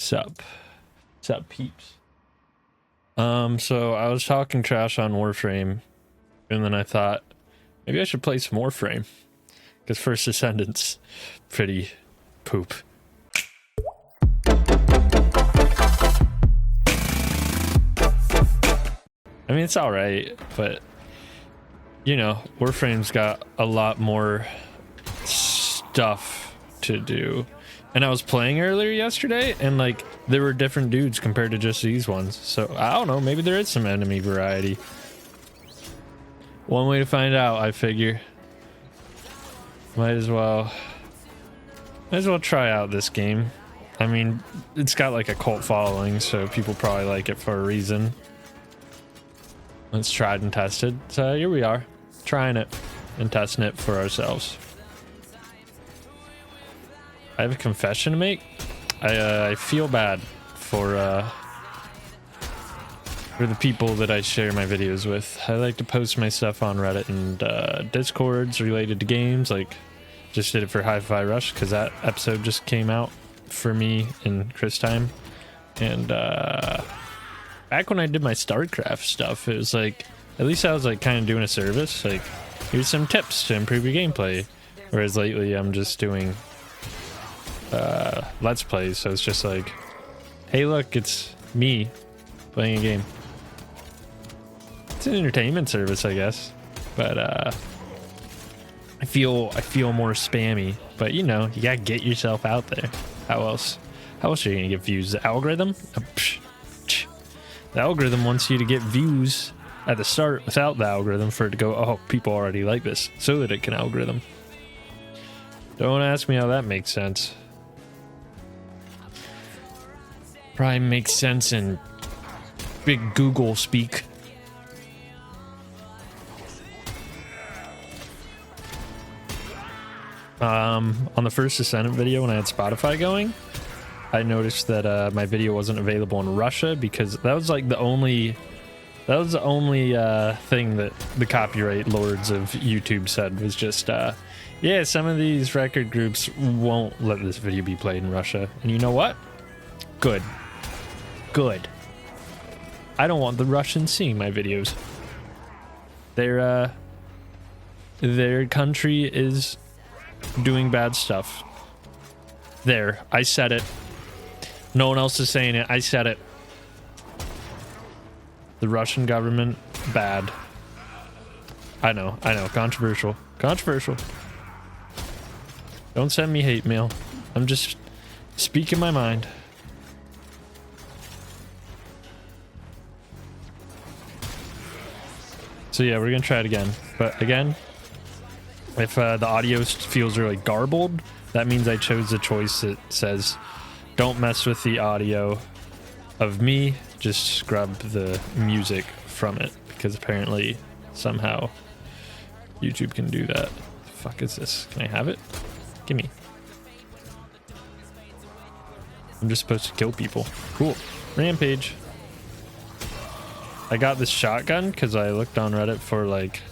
Sup peeps. So I was talking trash on Warframe, and then I thought maybe I should play some Warframe, because First Descendant's pretty poop. I mean, it's alright, but you know, Warframe's got a lot more stuff to do. And I was playing earlier yesterday, and like there were different dudes compared to just these ones. So I don't know, maybe there is some enemy variety. One way to find out, I figure. Might as well try out this game. I mean, it's got like a cult following, so people probably like it for a reason. It's tried and tested. So here we are, trying it and testing it for ourselves. I have a confession to make. I feel bad for the people that I share my videos with. I like to post my stuff on Reddit and Discords related to games. Like, just did it for Hi-Fi Rush because that episode just came out for me in Chris time. And back when I did my StarCraft stuff, it was like, at least I was like kind of doing a service. Like, here's some tips to improve your gameplay. Whereas lately I'm just doing let's plays, so it's just like, hey look, it's me playing a game. It's an entertainment service, I guess, but I feel more spammy, but you know, you gotta get yourself out there. How else are you gonna get views? The algorithm? The algorithm wants you to get views at the start without the algorithm for it to go, oh, people already like this, so that it can algorithm. Don't ask me how that makes sense. Probably makes sense in big Google speak. On the First Descendant video, when I had Spotify going, I noticed that my video wasn't available in Russia because that was like the only thing that the copyright lords of YouTube said was just yeah, some of these record groups won't let this video be played in Russia. And you know what? Good. I don't want the Russians seeing my videos. Their country is doing bad stuff. There, I said it. No one else is saying it. I said it. The Russian government, bad. I know. Controversial. Don't send me hate mail. I'm just speaking my mind. So yeah, we're gonna try it again. But again, if the audio feels really garbled, that means I chose the choice that says don't mess with the audio of me, just scrub the music from it, because apparently somehow YouTube can do that. The fuck is this? Can I have it? Gimme. I'm just supposed to kill people. Cool. Rampage. I got this shotgun because I looked on Reddit for like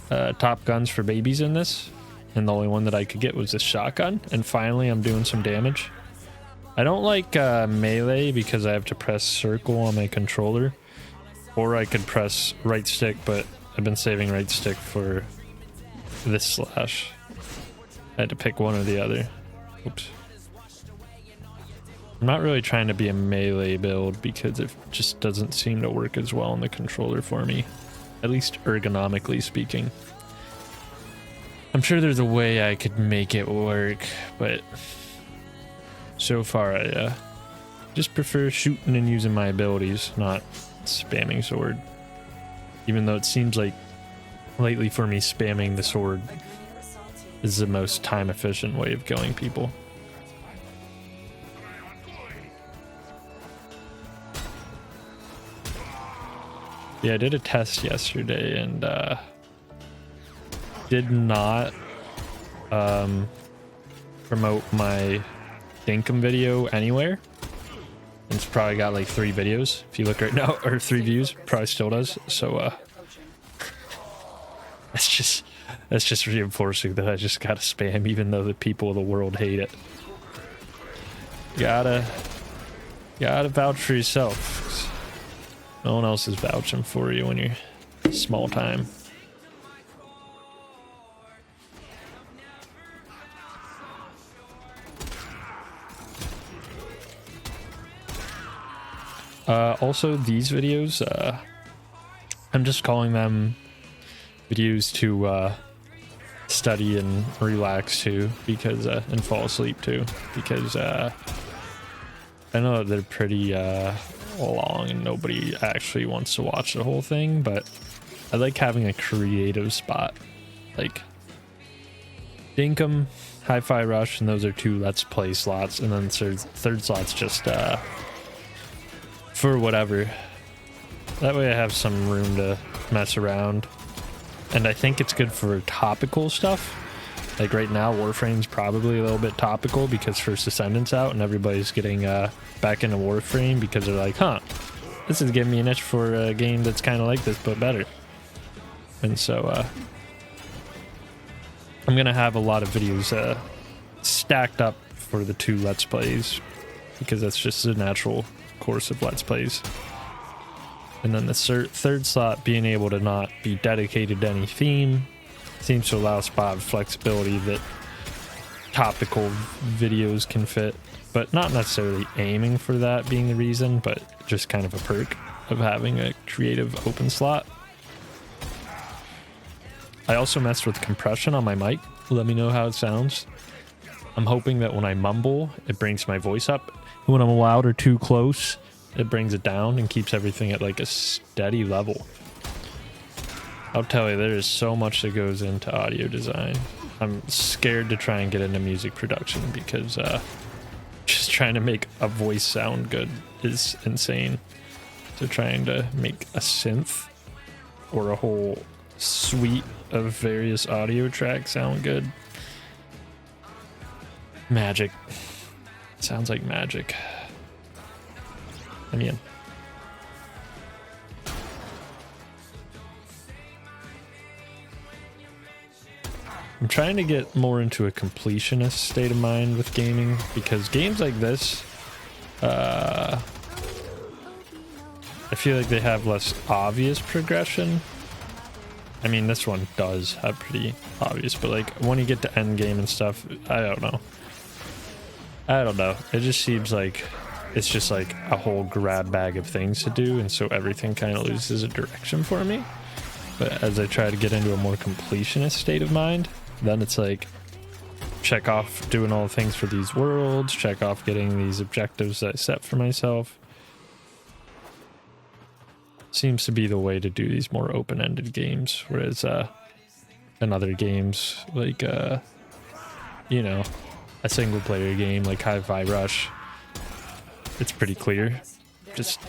top guns for babies in this, and the only one that I could get was this shotgun, and finally I'm doing some damage. I don't like melee because I have to press circle on my controller, or I could press right stick, but I've been saving right stick for this slash. I had to pick one or the other. Oops. I'm not really trying to be a melee build because it just doesn't seem to work as well on the controller for me, at least ergonomically speaking. I'm sure there's a way I could make it work, but so far I just prefer shooting and using my abilities, not spamming sword. Even though it seems like lately for me spamming the sword is the most time efficient way of killing people. Yeah, I did a test yesterday and did not promote my Dinkum video anywhere. And it's probably got like 3 videos if you look right now, or 3 views, probably still does. So that's just reinforcing that I just gotta spam even though the people of the world hate it. Gotta Gotta vouch for yourself. No one else is vouching for you when you're small time. Also, these videos, I'm just calling them videos to study and relax to, because and fall asleep to, because I know that they're pretty long and nobody actually wants to watch the whole thing, but I like having a creative spot. Like Dinkum, Hi-Fi Rush, and those are 2 Let's Play slots, and then third slot's just for whatever. That way I have some room to mess around. And I think it's good for topical stuff. Like right now, Warframe's probably a little bit topical because First Descendant's out and everybody's getting back into Warframe because they're like, huh, this is giving me an itch for a game that's kind of like this but better. And so I'm gonna have a lot of videos stacked up for the 2 Let's Plays, because that's just the natural course of Let's Plays. And then the third slot being able to not be dedicated to any theme seems to allow spot flexibility that topical videos can fit, but not necessarily aiming for that being the reason, but just kind of a perk of having a creative open slot. I also messed with compression on my mic. Let me know how it sounds. I'm hoping that when I mumble, it brings my voice up. When I'm loud or too close, it brings it down and keeps everything at like a steady level. I'll tell you, there is so much that goes into audio design. I'm scared to try and get into music production because just trying to make a voice sound good is insane. So trying to make a synth or a whole suite of various audio tracks sound good. Magic. Sounds like magic. I mean, I'm trying to get more into a completionist state of mind with gaming, because games like this, I feel like they have less obvious progression. I mean, this one does have pretty obvious, but like when you get to end game and stuff, I don't know. It just seems like it's just like a whole grab bag of things to do, and so everything kind of loses a direction for me. But as I try to get into a more completionist state of mind, then it's like check off doing all the things for these worlds, check off getting these objectives that I set for myself. Seems to be the way to do these more open-ended games, whereas in other games like you know, a single player game like Hi-Fi Rush, it's pretty clear. Just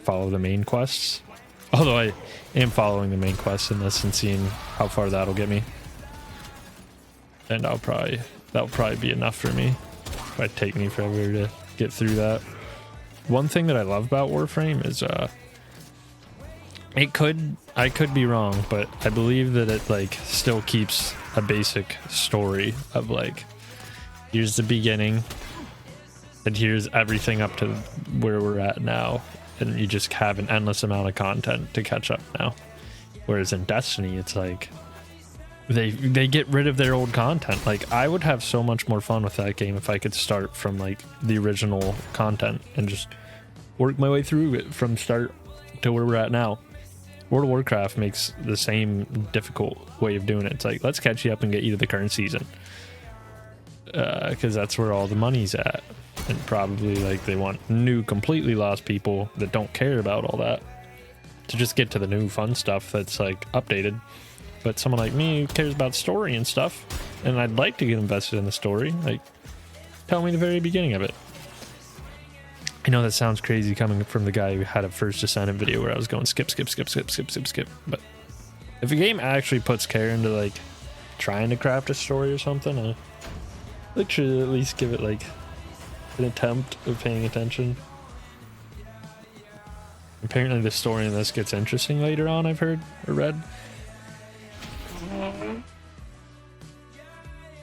follow the main quests. Although I am following the main quests in this and seeing how far that'll get me. And that'll probably be enough for me. It might take me forever to get through that. One thing that I love about Warframe is I could be wrong, but I believe that it like still keeps a basic story of like, here's the beginning and here's everything up to where we're at now, and you just have an endless amount of content to catch up now. Whereas in Destiny, it's like they get rid of their old content. Like, I would have so much more fun with that game if I could start from like the original content and just work my way through it from start to where we're at now. World of Warcraft makes the same difficult way of doing it. It's like, let's catch you up and get you to the current season, because that's where all the money's at. And probably like they want new completely lost people that don't care about all that to just get to the new fun stuff that's like updated. But someone like me who cares about story and stuff, and I'd like to get invested in the story, like, tell me the very beginning of it. I know that sounds crazy coming from the guy who had a First Descendant video where I was going skip. But if a game actually puts care into like trying to craft a story or something, I like should at least give it like an attempt of paying attention. Apparently the story in this gets interesting later on, I've heard or read. I don't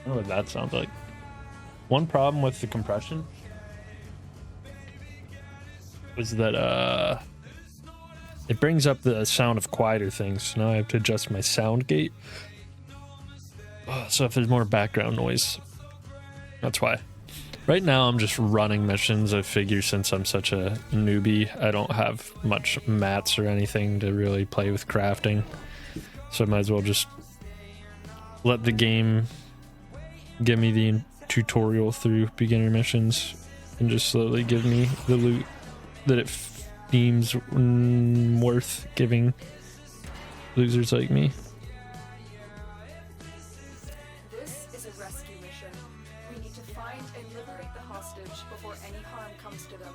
know what that sounds like. One problem with the compression was that it brings up the sound of quieter things. So now I have to adjust my sound gate. So if there's more background noise, that's why. Right now I'm just running missions. I figure since I'm such a newbie, I don't have much mats or anything to really play with crafting. So I might as well just let the game give me the tutorial through beginner missions and just slowly give me the loot that it deems worth giving losers like me. This is a rescue mission. We need to find and liberate the hostage before any harm comes to them.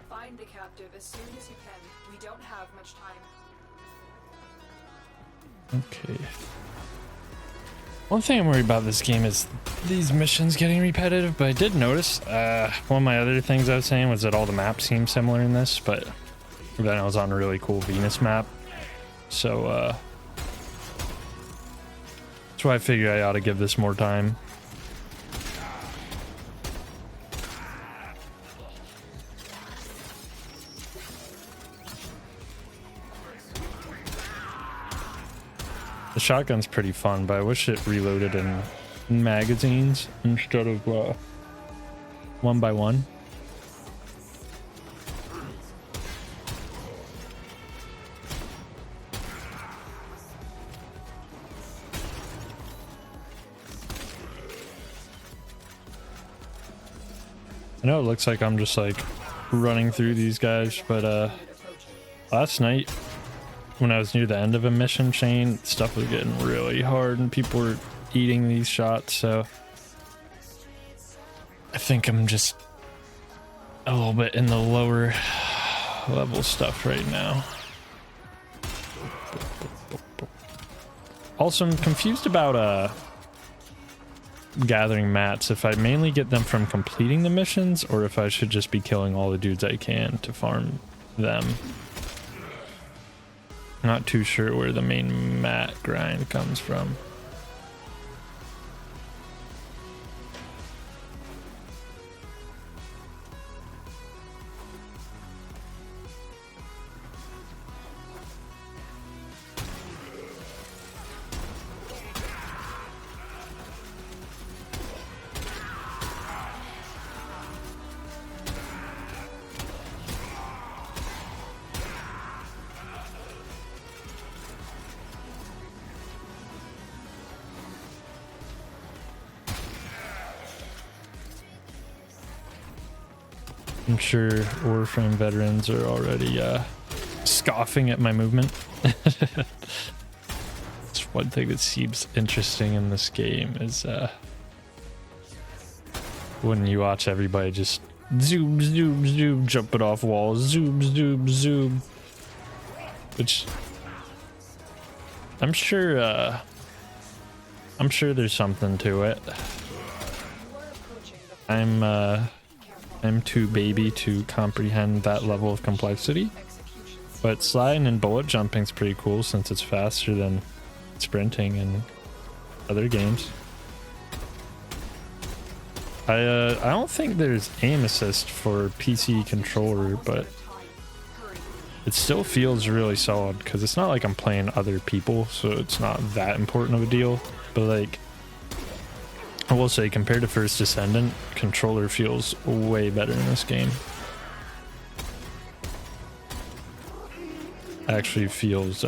Find the captive as soon as you can. We don't have much time. Okay. One thing I'm worried about this game is these missions getting repetitive, but I did notice one of my other things I was saying was that all the maps seem similar in this, but then I was on a really cool Venus map. So that's why I figured I ought to give this more time. The shotgun's pretty fun, but I wish it reloaded in magazines instead of one by one. I know it looks like I'm just like running through these guys, but last night when I was near the end of a mission chain, stuff was getting really hard and people were eating these shots, so I think I'm just a little bit in the lower level stuff right now. Also, I'm confused about gathering mats, if I mainly get them from completing the missions or if I should just be killing all the dudes I can to farm them. Not too sure where the main mat grind comes from. I'm sure Warframe veterans are already scoffing at my movement. It's one thing that seems interesting in this game is when you watch everybody just zoom, zoom, zoom, jumping off walls, zoom, zoom, zoom. Which I'm sure there's something to it. I'm too baby to comprehend that level of complexity, but sliding and bullet jumping is pretty cool since it's faster than sprinting in other games. I don't think there's aim assist for PC controller, but it still feels really solid because it's not like I'm playing other people, so it's not that important of a deal. But like, I will say, compared to first Descendant, controller feels way better in this game. Actually feels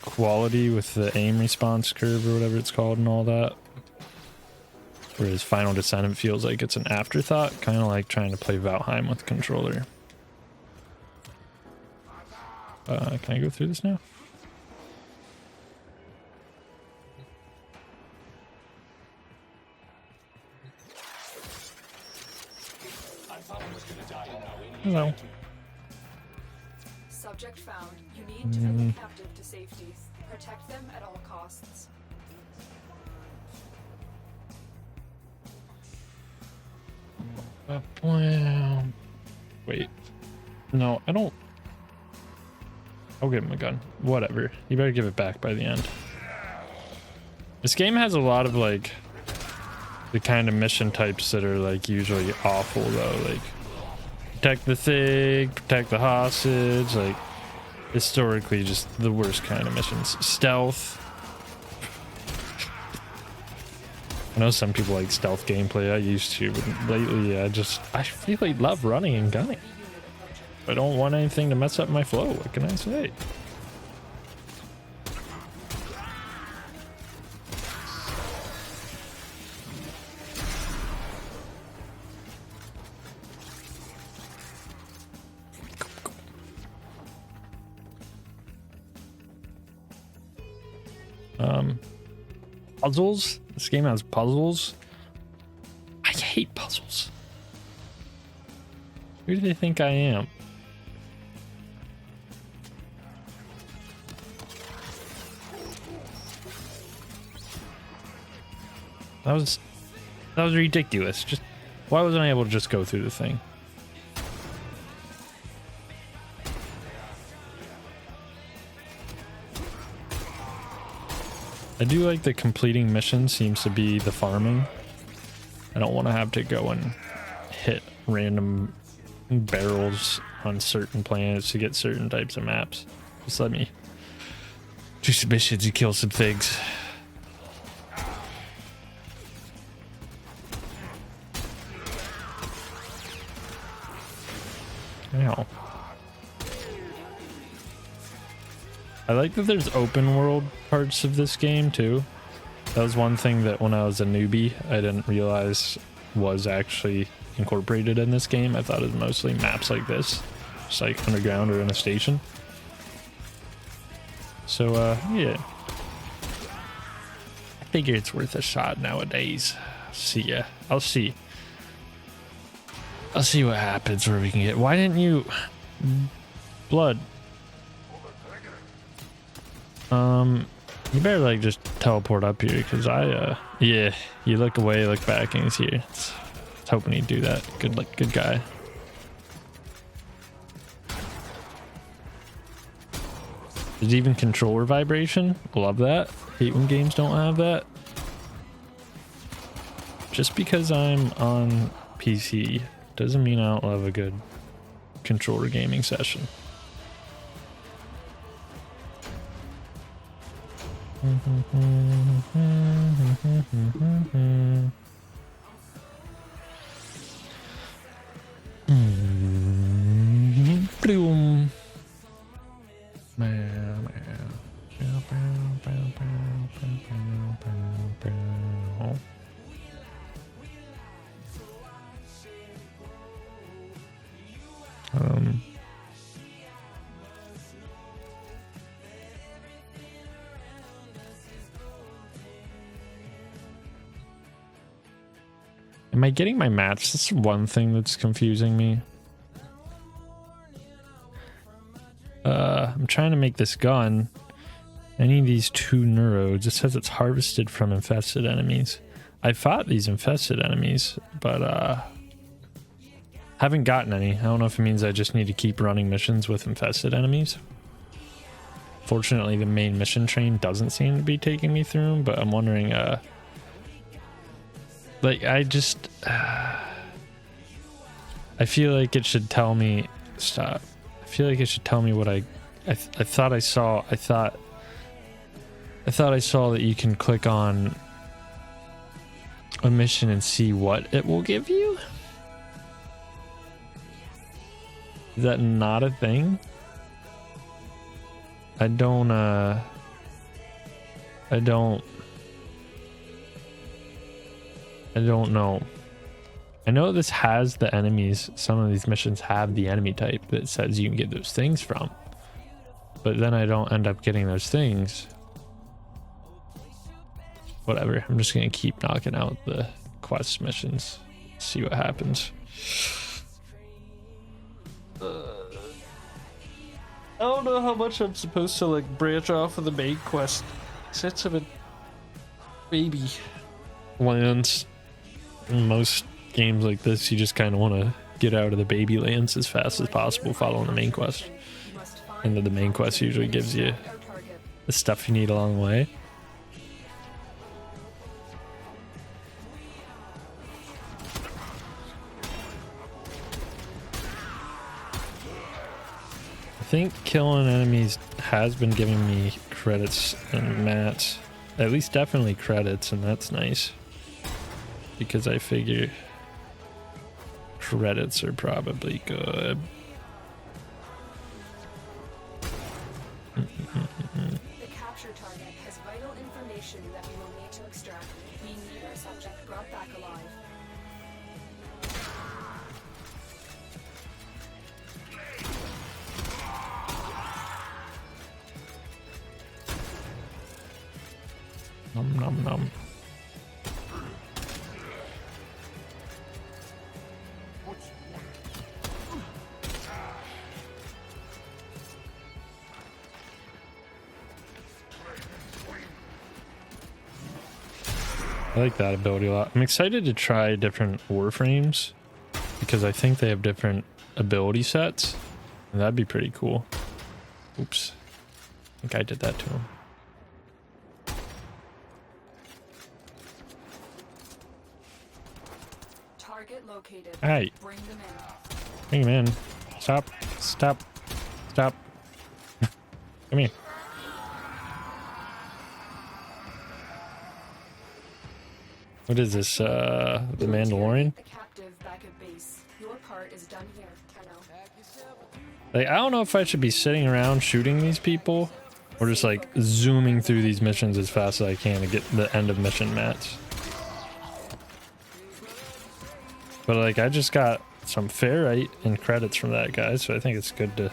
quality with the aim response curve or whatever it's called and all that. Whereas Final Descendant feels like it's an afterthought, kind of like trying to play Valheim with controller. Can I go through this now? Hello. object found. You need to bring them captive to safety. Protect them at all costs. Wait. No, I don't. I'll give him a gun. Whatever. You better give it back by the end. This game has a lot of like the kind of mission types that are like usually awful though. Like protect the thing, protect the hostage. Like historically just the worst kind of missions. Stealth. I know some people like stealth gameplay. I used to, but lately I really love running and gunning. I don't want anything to mess up my flow. What can I say? Puzzles? This game has puzzles? I hate puzzles. Who do they think I am? That was ridiculous. Just why wasn't I able to just go through the thing? I do like the completing mission seems to be the farming. I don't want to have to go and hit random barrels on certain planets to get certain types of maps. Just let me do some missions and kill some things. Ow. I like that there's open world parts of this game too. That was one thing that when I was a newbie I didn't realize was actually incorporated in this game. I thought it was mostly maps like this, just like underground or in a station. So yeah, I figure it's worth a shot nowadays. See ya. I'll see what happens where we can get. Why didn't you blood? You better like just teleport up here because yeah, you look away, look back, and he's here. I was hoping he'd do that. Good luck, good guy. There's even controller vibration. Love that. Hate when games don't have that. Just because I'm on PC doesn't mean I don't love a good controller gaming session. Boom. Am I getting my match? That's one thing that's confusing me. I'm trying to make this gun. I need these 2 neurodes. It says it's harvested from infested enemies. I fought these infested enemies, but haven't gotten any. I don't know if it means I just need to keep running missions with infested enemies. Fortunately, the main mission train doesn't seem to be taking me through them, but I'm wondering, like, I feel like it should tell me, stop. I feel like it should tell me what I thought I saw. I thought I saw that you can click on a mission and see what it will give you. Is that not a thing? I don't know. I know this has the enemies. Some of these missions have the enemy type that says you can get those things from. But then I don't end up getting those things. Whatever. I'm just going to keep knocking out the quest missions. See what happens. I don't know how much I'm supposed to like branch off of the main quest. Sets of a baby lands. In most games like this, you just kind of want to get out of the baby lands as fast as possible following the main quest. And then the main quest usually gives you the stuff you need along the way. I think killing enemies has been giving me credits and mats. At least definitely credits, and that's nice. Because I figure credits are probably good. The capture target has vital information that we will need to extract. We need our subject brought back alive. Nom nom nom. I like that ability a lot. I'm excited to try different Warframes because I think they have different ability sets, and that'd be pretty cool. Oops. I think I did that to him. Target located. Hey. Bring them in. Bring him in. Stop. Stop. Stop. Come here. What is this, the Mandalorian? The captive back at base. Your part is done here, Tenno. Like, I don't know if I should be sitting around shooting these people or just like zooming through these missions as fast as I can to get the end of mission mats. But like, I just got some ferrite and credits from that guy, so I think it's good to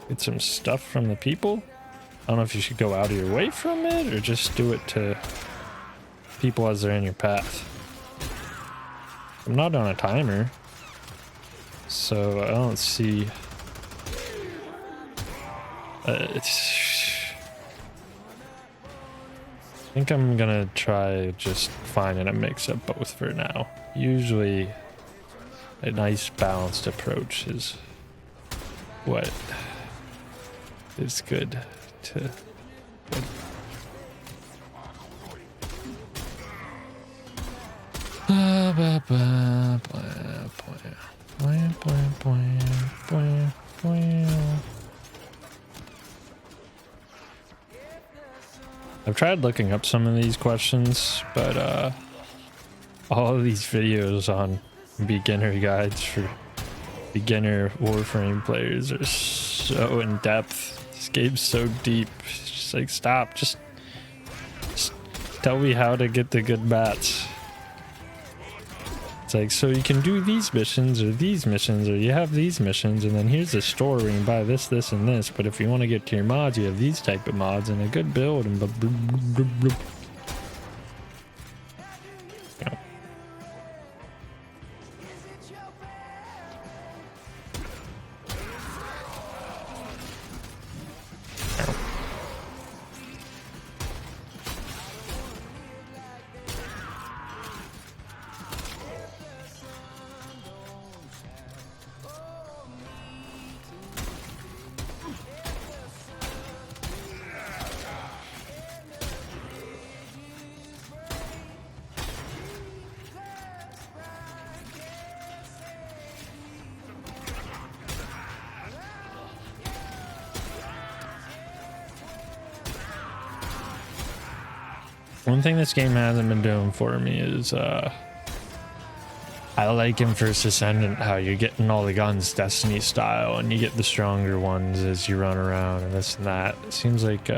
get some stuff from the people. I don't know if you should go out of your way from it or just do it to people as they're in your path. I'm not on a timer, so I don't see I think I'm gonna try just finding a mix of both for now. Usually a nice balanced approach is what is good to I've tried looking up some of these questions, but all of these videos on beginner guides for beginner Warframe players are so in depth. This game's so deep. It's just like, stop, just tell me how to get the good mats. It's like, so you can do these missions or you have these missions, and then here's the store where you can buy this, this, and this. But if you want to get to your mods, you have these type of mods and a good build and blah, blah, blah, blah, blah. One thing this game hasn't been doing for me is I like him for descendant, how you're getting all the guns Destiny style and you get the stronger ones as you run around and this and that. It seems like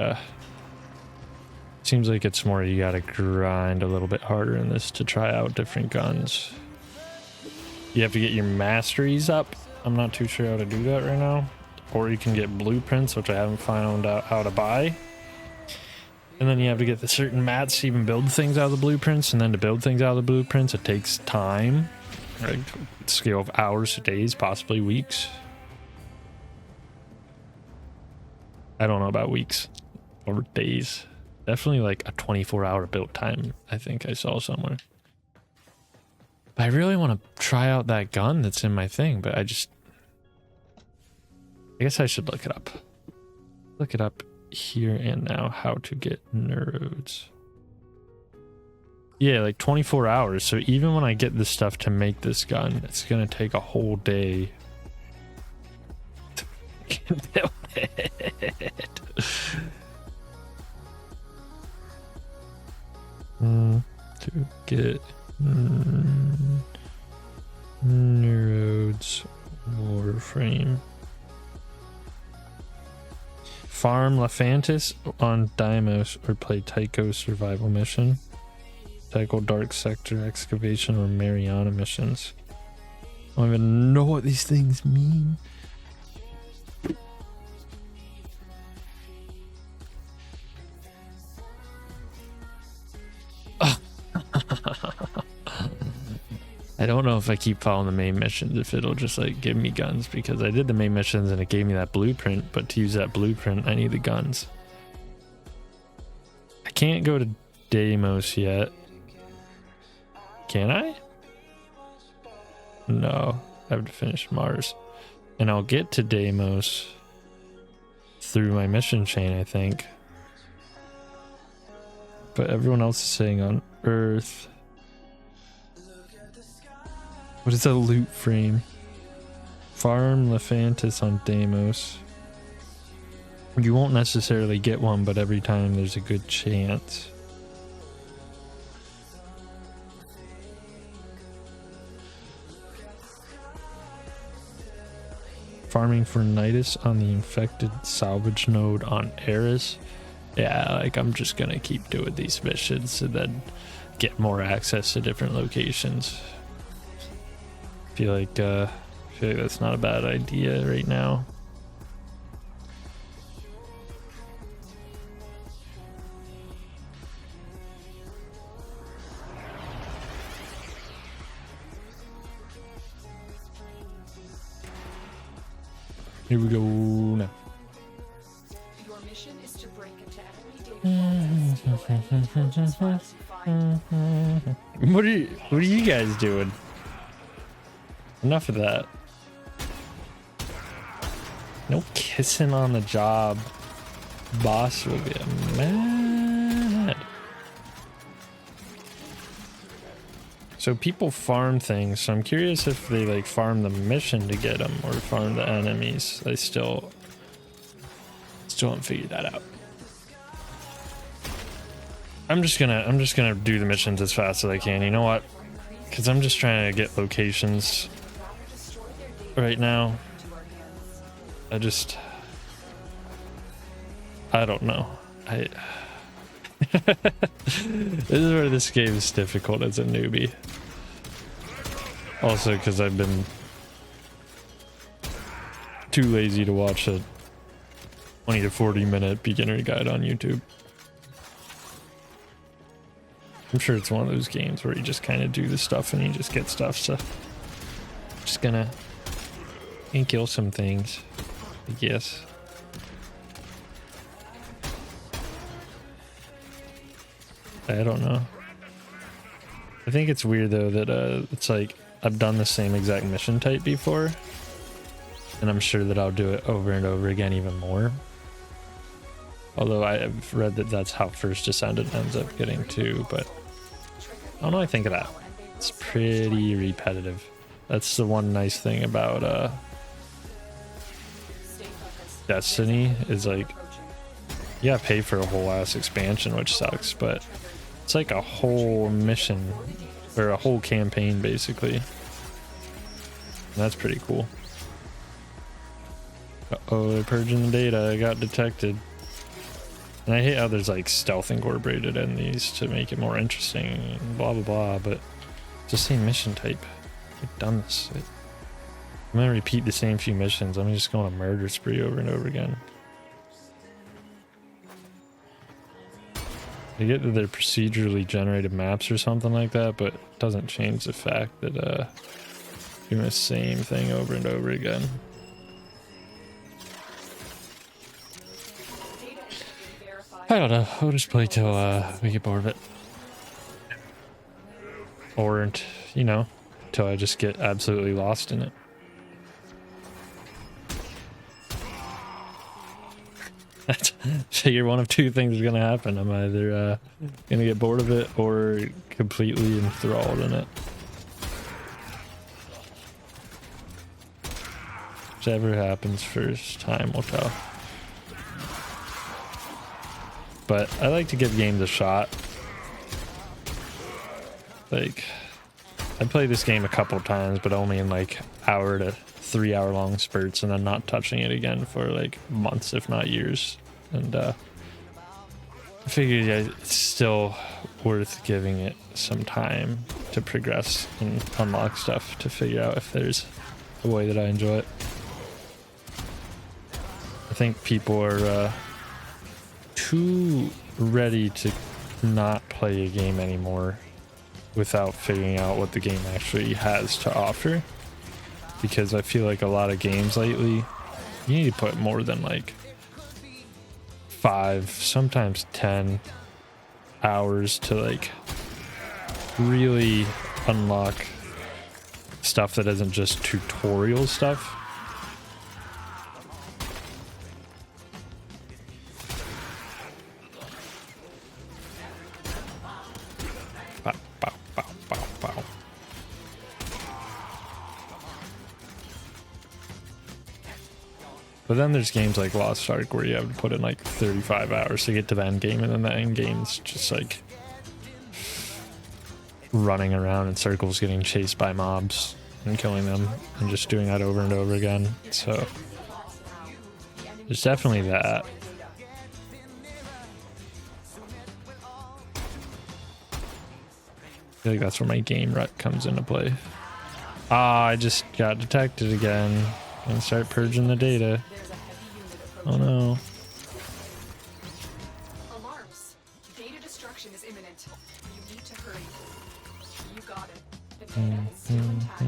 it's more you gotta grind a little bit harder in this to try out different guns. You have to get your masteries up. I'm not too sure how to do that right now. Or you can get blueprints, which I haven't found out how to buy. And then you have to get the certain mats to even build things out of the blueprints, and then to build things out of the blueprints, it takes time, right? Scale of hours to days, possibly weeks. I don't know about weeks or days. Definitely like a 24-hour build time, I think I saw somewhere. But I really want to try out that gun that's in my thing, but I guess I should look it up. Look it up here and now, how to get neurodes. Yeah, like 24 hours. So even when I get this stuff to make this gun, it's going to take a whole day to build it. To get neurodes Warframe. Farm Lephantis on Deimos or play Tycho survival mission. Tycho Dark Sector excavation or Mariana missions. I don't even know what these things mean. I don't know if I keep following the main missions, if it'll just like give me guns, because I did the main missions and it gave me that blueprint, but to use that blueprint I need the guns. I can't go to Deimos yet. Can I? No, I have to finish Mars. And I'll get to Deimos through my mission chain, I think. But everyone else is saying on Earth. What is a loot frame? Farm Lephantis on Deimos. You won't necessarily get one, but every time there's a good chance. Farming for Nidus on the infected salvage node on Eris. Yeah, like I'm just gonna keep doing these missions and then get more access to different locations. I feel like that's not a bad idea right now. Here we go now. Your mission is to break into enemy data vaults and steal any intelligence files you find. What are you guys doing? Enough of that. No kissing on the job. Boss will get mad. So people farm things, so I'm curious if they like farm the mission to get them or farm the enemies. I still haven't figured that out. I'm just gonna do the missions as fast as I can. You know what? Because I'm just trying to get locations right now. I don't know. This is where this game is difficult as a newbie. Also because I've been too lazy to watch a 20 to 40 minute beginner guide on YouTube. I'm sure it's one of those games where you just kind of do the stuff and you just get stuff, so just gonna kill some things, I guess. I don't know. I think it's weird though that it's like I've done the same exact mission type before, and I'm sure that I'll do it over and over again even more. Although I've read that that's how First Descendant ends up getting too, but I don't know what I think of that. It's pretty repetitive. That's the one nice thing about Destiny is like, yeah, pay for a whole ass expansion, which sucks, but it's like a whole mission or a whole campaign basically. And that's pretty cool. Uh-oh, they're purging the data. I got detected. And I hate how there's like stealth incorporated in these to make it more interesting and blah blah blah, but it's the same mission type. I've done this. I'm gonna repeat the same few missions. I'm just going to murder spree over and over again. I get that they're procedurally generated maps or something like that, but it doesn't change the fact that doing the same thing over and over again. I don't know. I'll just play till we get bored of it. Or, you know, till I just get absolutely lost in it. Figure one of two things is gonna happen. I'm either gonna get bored of it or completely enthralled in it. Whichever happens first, time will tell. But I like to give games a shot. Like, I played this game a couple times, but only in like hour to 3 hour long spurts, and then not touching it again for like months, if not years. And I figured it's still worth giving it some time to progress and unlock stuff to figure out if there's a way that I enjoy it. I think people are too ready to not play a game anymore without figuring out what the game actually has to offer, because I feel like a lot of games lately, you need to put more than like 5, sometimes 10 hours to like really unlock stuff that isn't just tutorial stuff. But then there's games like Lost Ark where you have to put in like 35 hours to get to the end game, and then the end game's just like running around in circles getting chased by mobs and killing them and just doing that over and over again. So there's definitely that. I feel like that's where my game rut comes into play. Ah, I just got detected again. I'm gonna start purging the data. Oh no. Alarms. Data destruction is imminent. You need to hurry. You got it. The data is still intact.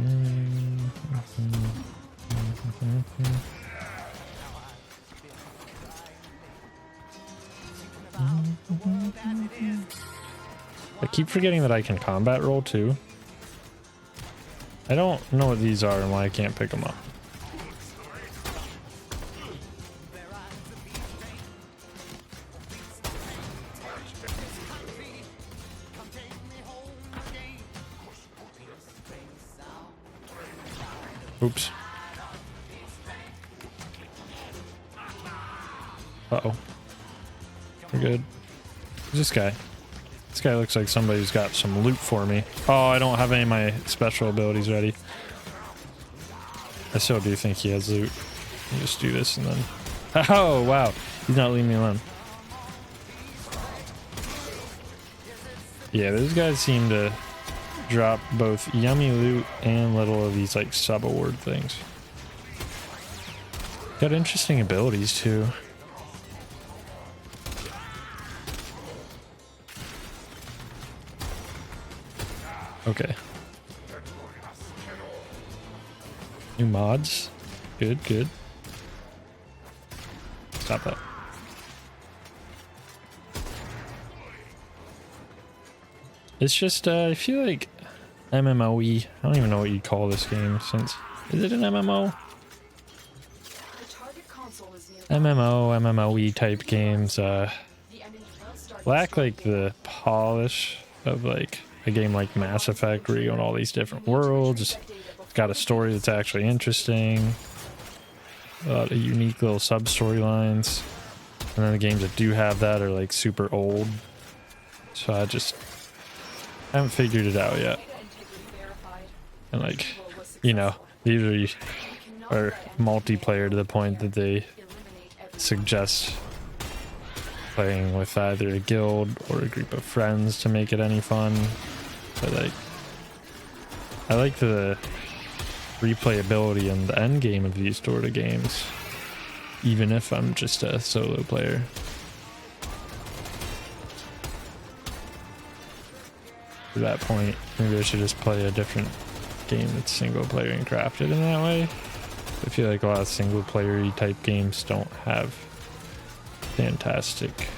I keep forgetting that I can combat roll too. I don't know what these are and why I can't pick them up. Oops. Uh-oh. We're good. Who's this guy? This guy looks like somebody's got some loot for me. Oh, I don't have any of my special abilities ready. I still do think he has loot. I'll just do this and then... Oh, wow. He's not leaving me alone. Yeah, those guys seem to drop both yummy loot and little of these like sub-award things. Got interesting abilities too. Okay. New mods. Good, good. Stop that. It's just, I feel like MMOE. I don't even know what you'd call this game since... Is it an MMO? MMOE type games, lack like the polish of like a game like Mass Effect where you go in all these different worlds. It's got a story that's actually interesting. A lot of unique little sub-storylines. And then the games that do have that are like super old. So I haven't figured it out yet. And like, you know, they usually are multiplayer to the point that they suggest playing with either a guild or a group of friends to make it any fun. But like, I like the replayability and the end game of these sort of games, even if I'm just a solo player. To that point, maybe I should just play a different game that's single player and crafted in that way. I feel like a lot of single player type games don't have fantastic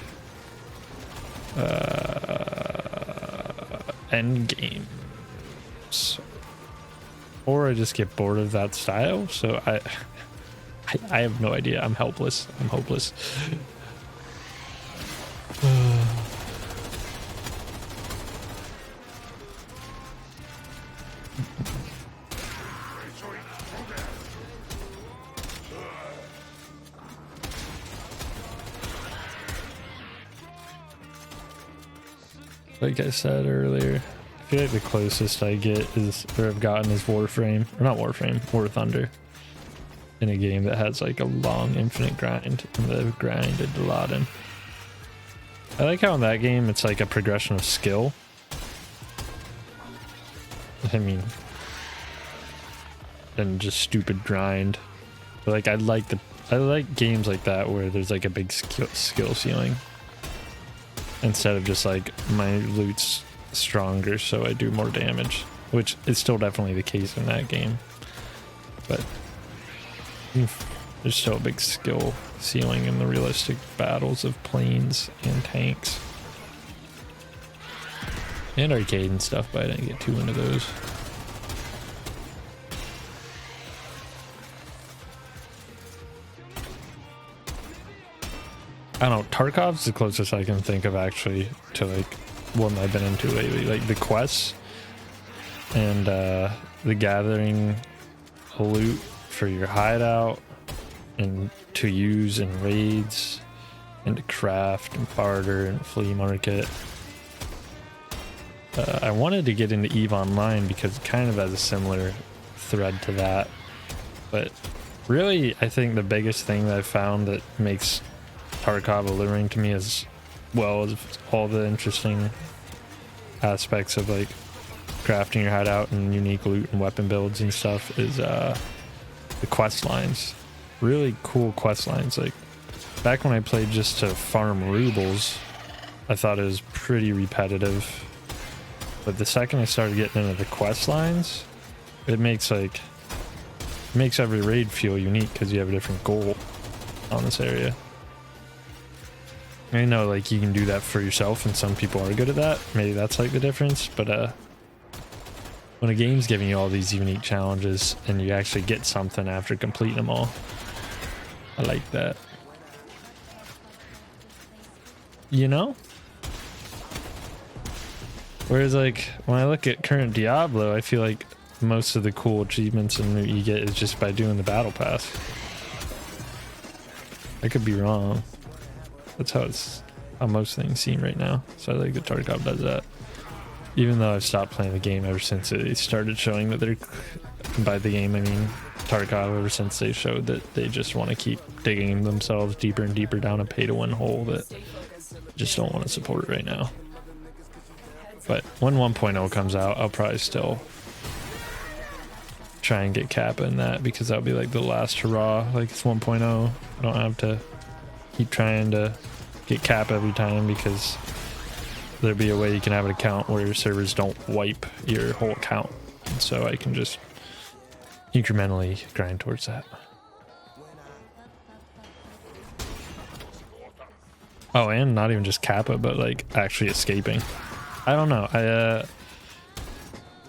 End games. Or I just get bored of that style. So I have no idea. I'm helpless. I'm hopeless. Like I said earlier, I feel like the closest I get is, or I've gotten, is Warframe, or not Warframe, War Thunder, in a game that has like a long infinite grind, and that I've grinded a lot in. I like how in that game it's like a progression of skill. I mean, than just stupid grind. But like I like games like that where there's like a big skill ceiling. Instead of just like my loot's stronger so I do more damage, which is still definitely the case in that game, but there's still a big skill ceiling in the realistic battles of planes and tanks and arcade and stuff, but I didn't get too into those. I don't know, Tarkov's the closest I can think of actually to like one I've been into lately, like the quests and the gathering loot for your hideout and to use in raids and to craft and barter and flea market. I wanted to get into EVE Online because it kind of has a similar thread to that, but really I think the biggest thing that I found that makes Tarkov alluring to me, as well as all the interesting aspects of like crafting your hideout and unique loot and weapon builds and stuff, is the quest lines. Really cool quest lines. Like back when I played just to farm rubles, I thought it was pretty repetitive, but the second I started getting into the quest lines, it makes every raid feel unique because you have a different goal on this area. I know like you can do that for yourself and some people are good at that. Maybe that's like the difference, but when a game's giving you all these unique challenges and you actually get something after completing them all, I like that. You know? Whereas like when I look at current Diablo, I feel like most of the cool achievements and loot you get is just by doing the battle pass. I could be wrong. That's how most things seem right now. So I like that Tarkov does that. Even though I've stopped playing the game ever since they started showing that they're, by the game I mean Tarkov, ever since they showed that they just want to keep digging themselves deeper and deeper down a pay-to-win hole that I just don't want to support right now. But when 1.0 comes out, I'll probably still try and get Kappa in that, because that'll be like the last hurrah. Like it's 1.0, I don't have to keep trying to get cap every time, because there'll be a way you can have an account where your servers don't wipe your whole account, and so I can just incrementally grind towards that. Oh, and not even just kappa, but like actually escaping. I don't know.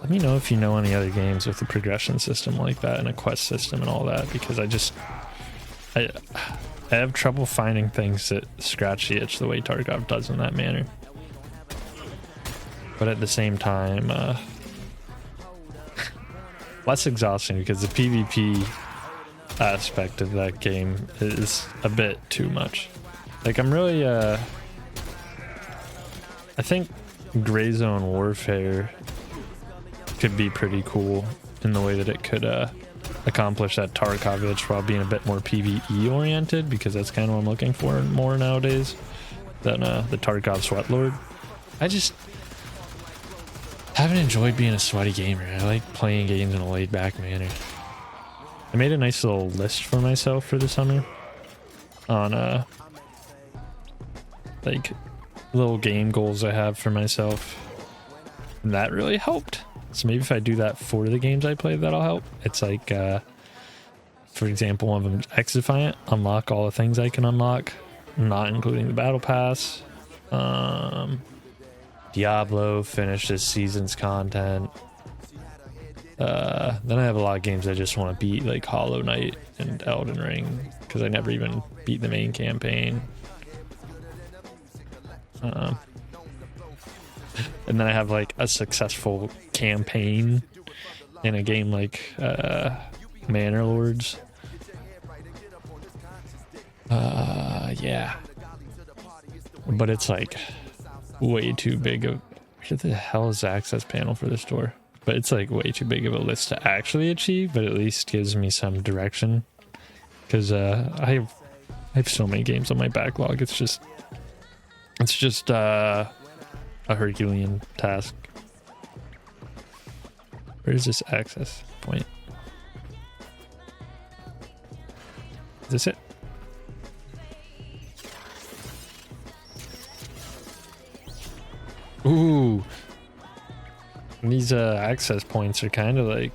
Let me know if you know any other games with a progression system like that and a quest system and all that, because I have trouble finding things that scratch the itch the way Tarkov does in that manner. But at the same time, less exhausting, because the PvP aspect of that game is a bit too much. Like I'm really, I think Gray Zone Warfare could be pretty cool in the way that it could accomplish that Tarkov itch while being a bit more PvE oriented, because that's kind of what I'm looking for more nowadays than the Tarkov Sweat Lord. I just haven't enjoyed being a sweaty gamer. I like playing games in a laid back manner. I made a nice little list for myself for the summer on like little game goals I have for myself, and that really helped. So maybe if I do that for the games I play, that'll help. It's like for example, one of them, X-Defiant, unlock all the things I can unlock, not including the battle pass, Diablo finished this season's content. Then I have a lot of games I just want to beat, like Hollow Knight and Elden Ring, because I never even beat the main campaign. And then I have like a successful campaign in a game like Manor Lords. Yeah. But it's like way too big of... Where the hell is the access panel for this door? But it's like way too big of a list to actually achieve, but at least gives me some direction. Because I have so many games on my backlog. It's just a Herculean task. Where's this access point? Is this it? Ooh. These access points are kind of like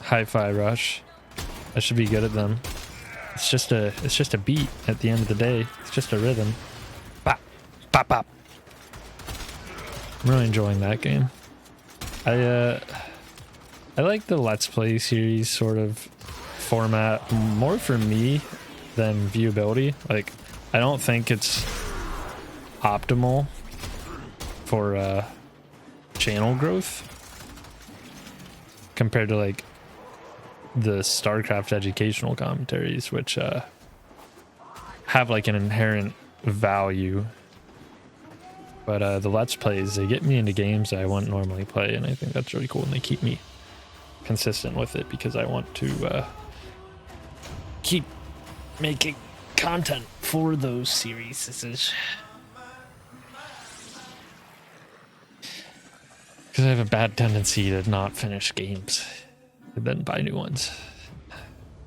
Hi-Fi Rush. I should be good at them. It's just a beat at the end of the day. It's just a rhythm. Bop, bop, bop. I'm really enjoying that game. I like the Let's Play series sort of format more for me than viewability. Like, I don't think it's optimal for channel growth compared to like the StarCraft educational commentaries, which have like an inherent value. But the Let's Plays, they get me into games that I wouldn't normally play, and I think that's really cool, and they keep me consistent with it because I want to keep making content for those series. Because I have a bad tendency to not finish games and then buy new ones.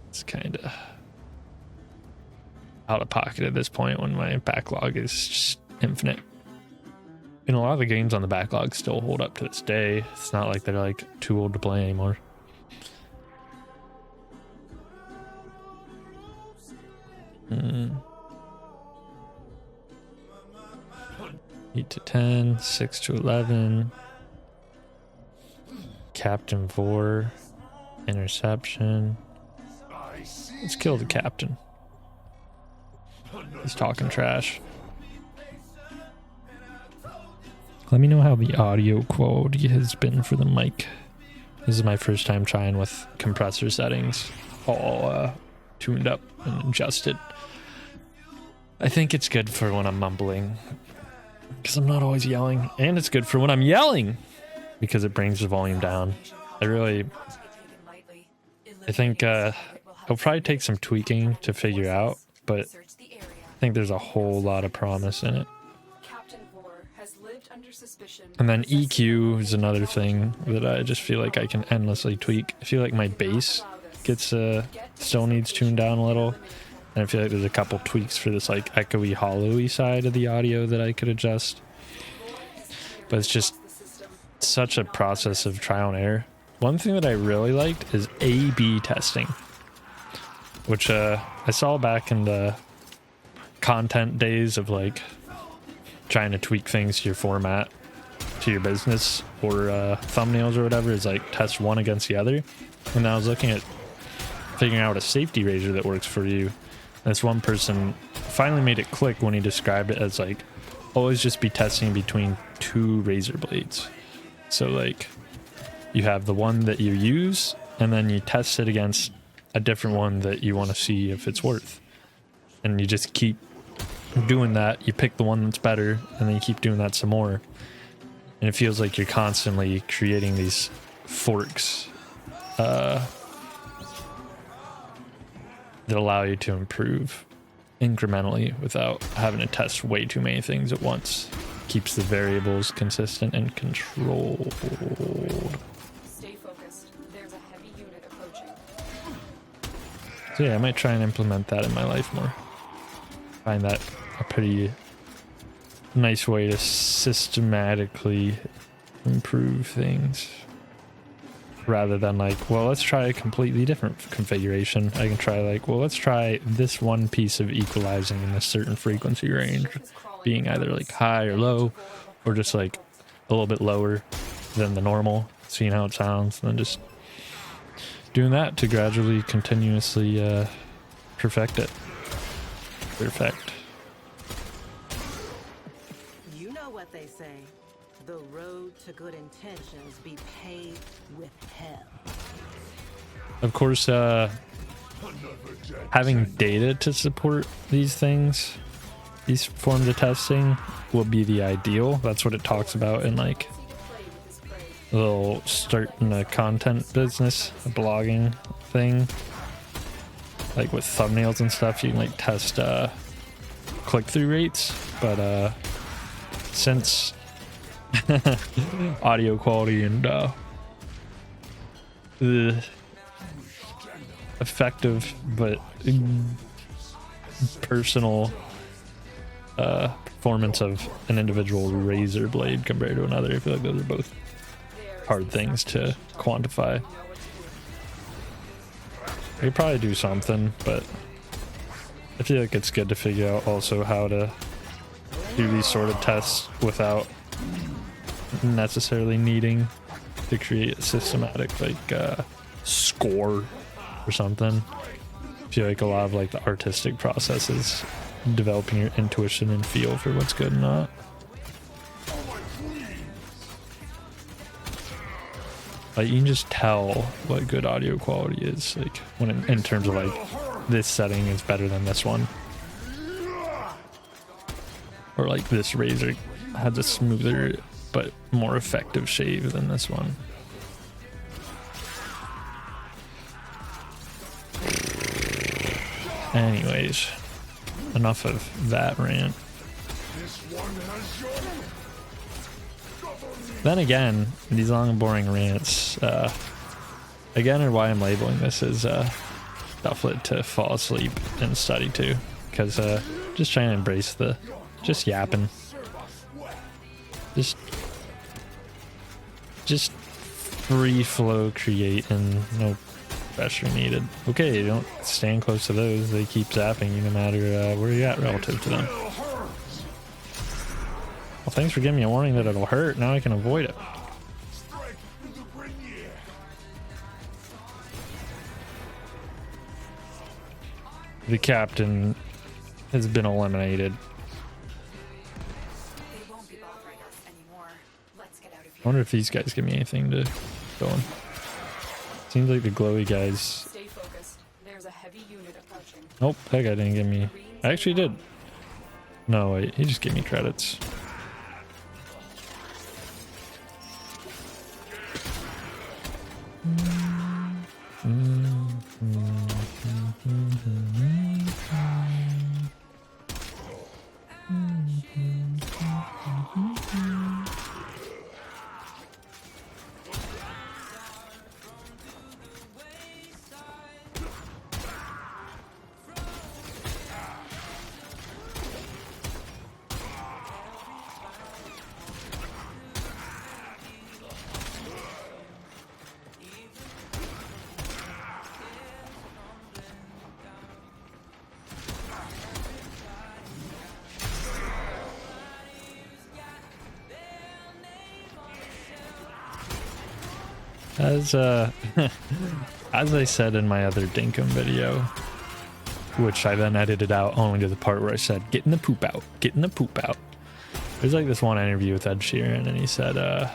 It's kind of out of pocket at this point when my backlog is just infinite. And a lot of the games on the backlog still hold up to this day. It's not like they're like too old to play anymore. Mm. 8 to 10, 6 to 11. Captain Vor, interception. Let's kill the captain. He's talking trash. Let me know how the audio quality has been for the mic. This is my first time trying with compressor settings all tuned up and adjusted. I think it's good for when I'm mumbling because I'm not always yelling, and it's good for when I'm yelling because it brings the volume down. I think it'll probably take some tweaking to figure out, but I think there's a whole lot of promise in it. And then EQ is another thing that I just feel like I can endlessly tweak. I feel like my bass gets still needs tuned down a little, and I feel like there's a couple tweaks for this like echoey, hollowy side of the audio that I could adjust. But it's just such a process of trial and error. One thing that I really liked is A/B testing, which I saw back in the content days of like trying to tweak things to your format, to your business, or thumbnails or whatever, is like test one against the other. And I was looking at figuring out a safety razor that works for you. And this one person finally made it click when he described it as like always just be testing between two razor blades. So like you have the one that you use, and then you test it against a different one that you want to see if it's worth. And you just keep doing that. You pick the one that's better, and then you keep doing that some more. And it feels like you're constantly creating these forks that allow you to improve incrementally without having to test way too many things at once. Keeps the variables consistent and controlled. Stay focused. There's a heavy unit approaching. So yeah, I might try and implement that in my life more. Find that a pretty nice way to systematically improve things. rather than like, well, let's try a completely different configuration. I can try like, well, let's try this one piece of equalizing in a certain frequency range being either like high or low, or just like a little bit lower than the normal, seeing how it sounds, and then just doing that to gradually continuously perfect it. Perfect. You know what they say. The road to good intentions be paved with hell. Of course, having data to support these things, these forms of testing, will be the ideal. That's what it talks about in like a little starting a content business, a blogging thing. Like with thumbnails and stuff, you can like test click-through rates, but since audio quality and the effective but personal performance of an individual razor blade compared to another, I feel like those are both hard things to quantify. We could probably do something, but I feel like it's good to figure out also how to do these sort of tests without necessarily needing to create a systematic like score or something. I feel like a lot of like the artistic process is developing your intuition and feel for what's good and not. Like you can just tell what good audio quality is, like when in terms of like this setting is better than this one, or like this razor has a smoother but more effective shave than this one. Anyways, enough of that rant. Then again, these long and boring rants, again, are why I'm labeling this as Dufflit to fall asleep and study to, because just trying to embrace the just yapping, just free flow create and no pressure needed. Okay, you don't stand close to those, they keep zapping you no matter where you're at relative to them. Well, thanks for giving me a warning that it'll hurt. Now I can avoid it. The captain has been eliminated. They won't be bothering us anymore. Let's get out of I here. wonder if these guys give me anything to go on. Seems like the glowy guys. Stay focused. There's a heavy unit approaching. Nope, that guy didn't give me. I actually did. No, wait, he just gave me credits. As as I said in my other Dinkum video, which I then edited out only to the part where I said, getting the poop out, getting the poop out. There's like this one interview with Ed Sheeran, and he said,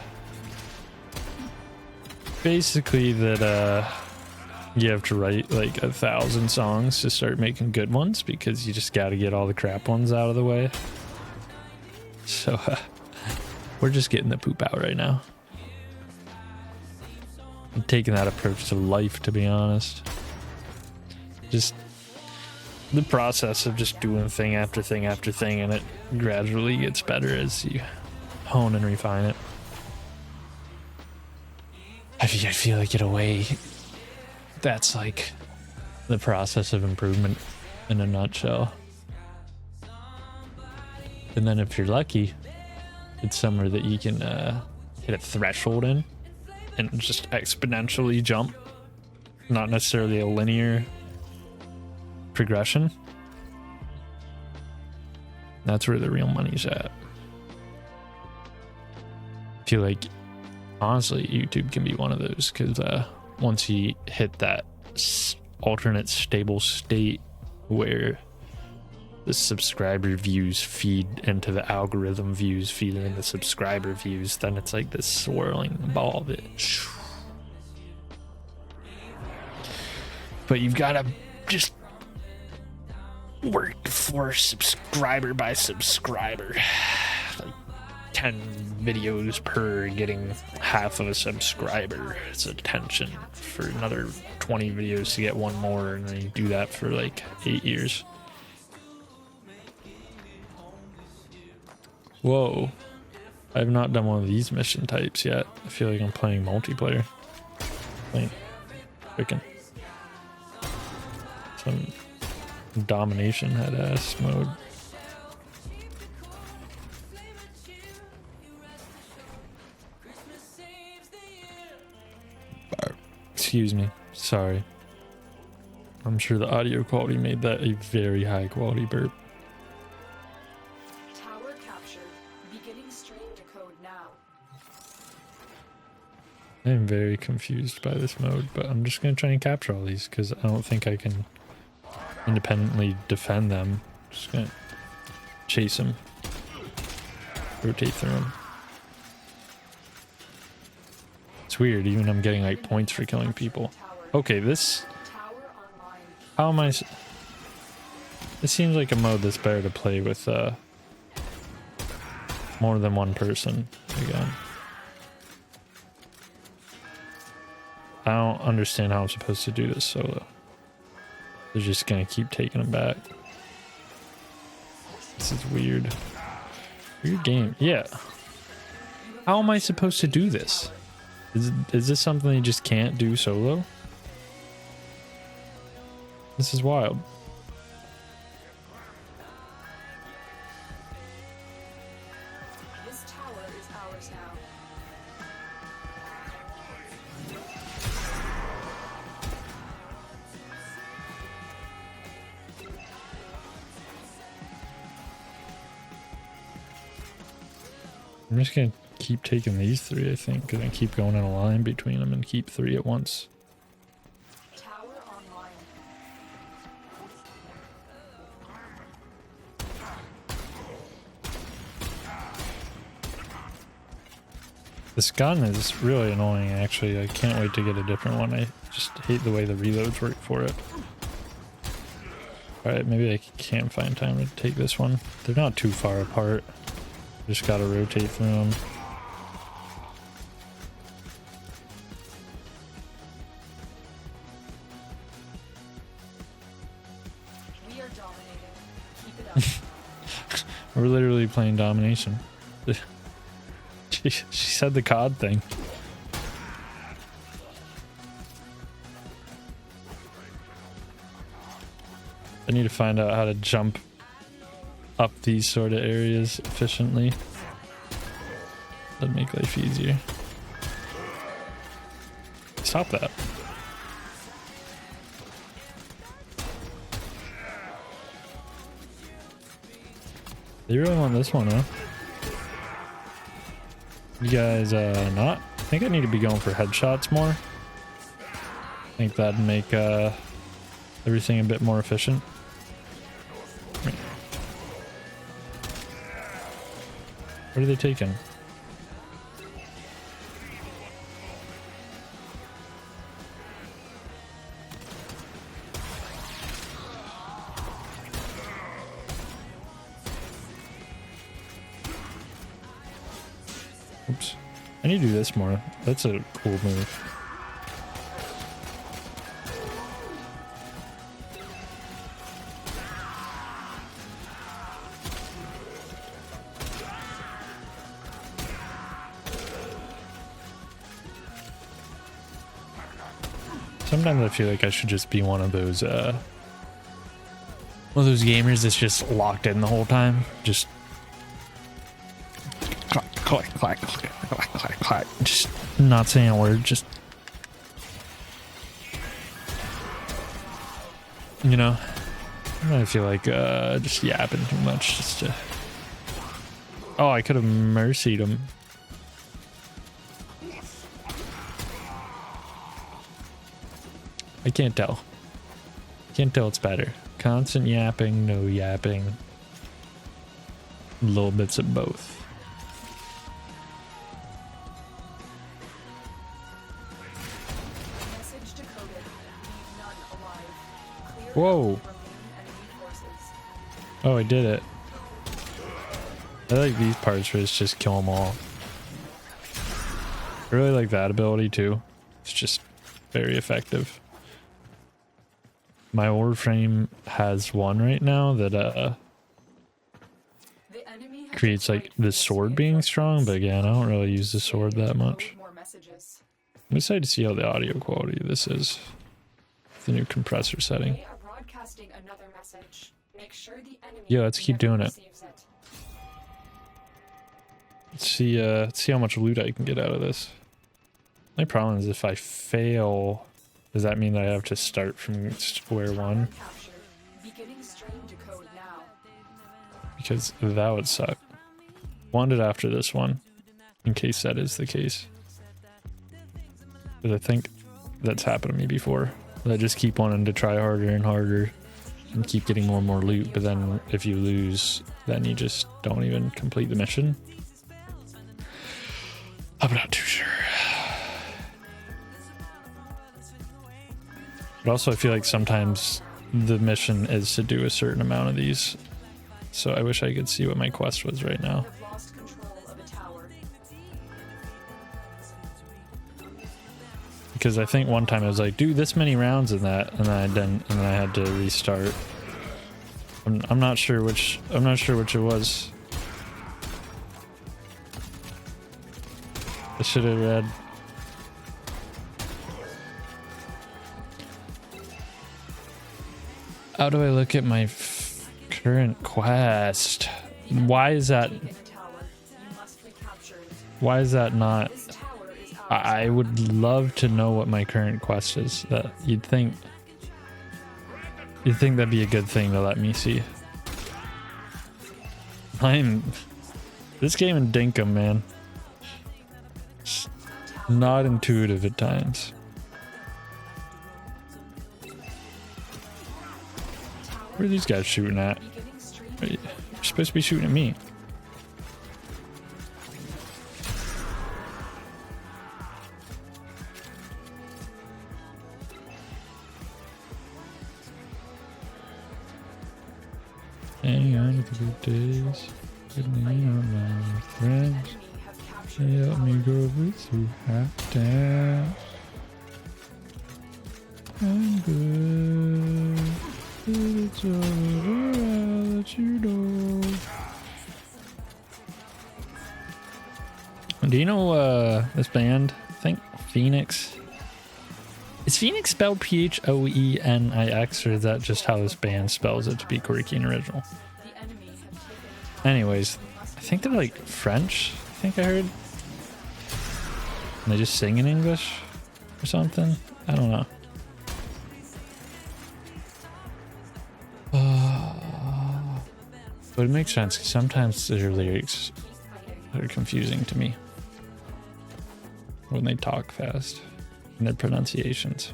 basically that, you have to write like 1,000 songs to start making good ones, because you just got to get all the crap ones out of the way. So, we're just getting the poop out right now. I'm taking that approach to life, to be honest. Just the process of just doing thing after thing after thing, and it gradually gets better as you hone and refine it. I feel like in a way that's like the process of improvement in a nutshell. And then if you're lucky, it's somewhere that you can hit a threshold in, and just exponentially jump, not necessarily a linear progression. That's where the real money's at. I feel like honestly YouTube can be one of those, because once you hit that alternate stable state where the subscriber views feed into the algorithm views feeding into subscriber views, then it's like this swirling ball that, but you've got to just work for subscriber by subscriber, like 10 videos per getting half of a subscriber. It's attention for another 20 videos to get one more, and then you do that for like 8 years. Whoa, I've not done one of these mission types yet. I feel like I'm playing multiplayer. Playing freaking some domination head ass mode. Excuse me, sorry. I'm sure the audio quality made that a very high quality burp. Tower captured. Beginning stream decode now. I am very confused by this mode, but I'm just going to try and capture all these because I don't think I can independently defend them. Just going to chase them, rotate through them. It's weird, even I'm getting like points for killing people. Okay, this... How am I... This seems like a mode that's better to play with more than one person again. I don't understand how I'm supposed to do this solo. They're just gonna keep taking them back. This is weird. Weird game. Yeah. How am I supposed to do this? Is this something you just can't do solo? This is wild. This tower is ours now. I'm just gonna keep taking these three, I think, and then keep going in a line between them and keep three at once. Tower online. This gun is really annoying, actually. I can't wait to get a different one. I just hate the way the reloads work for it. Alright, maybe I can't find time to take this one. They're not too far apart. Just gotta rotate through them. We are dominating. Keep it up. We're literally playing domination. She said the COD thing. I need to find out how to jump up these sort of areas efficiently. That'd make life easier. Stop that. They really want this one, huh? You guys, not? I think I need to be going for headshots more. I think that'd make, everything a bit more efficient. What are they taking? Oops. I need to do this more. That's a cool move. Sometimes I feel like I should just be one of those gamers that's just locked in the whole time. Just clack, clack, clack, clack, clack, clack, clack. Just not saying a word, just, you know, I feel like just yapping too much just to... Oh, I could have mercied him. I can't tell. Can't tell it's better. Constant yapping, no yapping. Little bits of both. Message decoded. Leave none alive. Clear Whoa. remaining enemy forces. Oh, I did it. I like these parts where it's just kill them all. I really like that ability too. It's just very effective. My Warframe has one right now that The enemy has creates like deployed the sword being strong, but again, I don't really use the sword that much. more messages. I'm excited to see how the audio quality of this is. The new compressor setting. They are broadcasting another message. Make sure the enemy Yeah, let's keep never doing it. receives it. Let's see how much loot I can get out of this. My problem is if I fail, does that mean that I have to start from square one? Captured. Beginning stream decode now. Because that would suck. Want it after this one, in case that is the case. Because I think that's happened to me before. I just keep wanting to try harder and harder and keep getting more and more loot, but then if you lose, then you just don't even complete the mission. I'm not too sure. But also I feel like sometimes the mission is to do a certain amount of these. So I wish I could see what my quest was right now. Have lost control of a tower. Because I think one time I was like, do this many rounds in that, and then I didn't, and then I had to restart. I'm not sure which it was. I should have read. How do I look at my current quest? Why is that? In the tower. You must be captured. Why is that not? This tower is ours. I would love to know what my current quest is. That you'd think that'd be a good thing to let me see. This game in Dinkum, man. It's not intuitive at times. Where are these guys shooting at? Beginning stream Wait, you're supposed to be shooting at me. Hang on to good days. Good name on my friends. enemy have captured. Help me go with you half down. I'm good. But it's over, I'll let you know. Do you know this band? I think Phoenix. Is Phoenix spelled Phoenix, or is that just how this band spells it to be quirky and original? The enemy have taken. Anyways, I think they're like French, I think I heard. And they just sing in English or something. I don't know. But it makes sense because sometimes their lyrics are confusing to me when they talk fast and their pronunciations.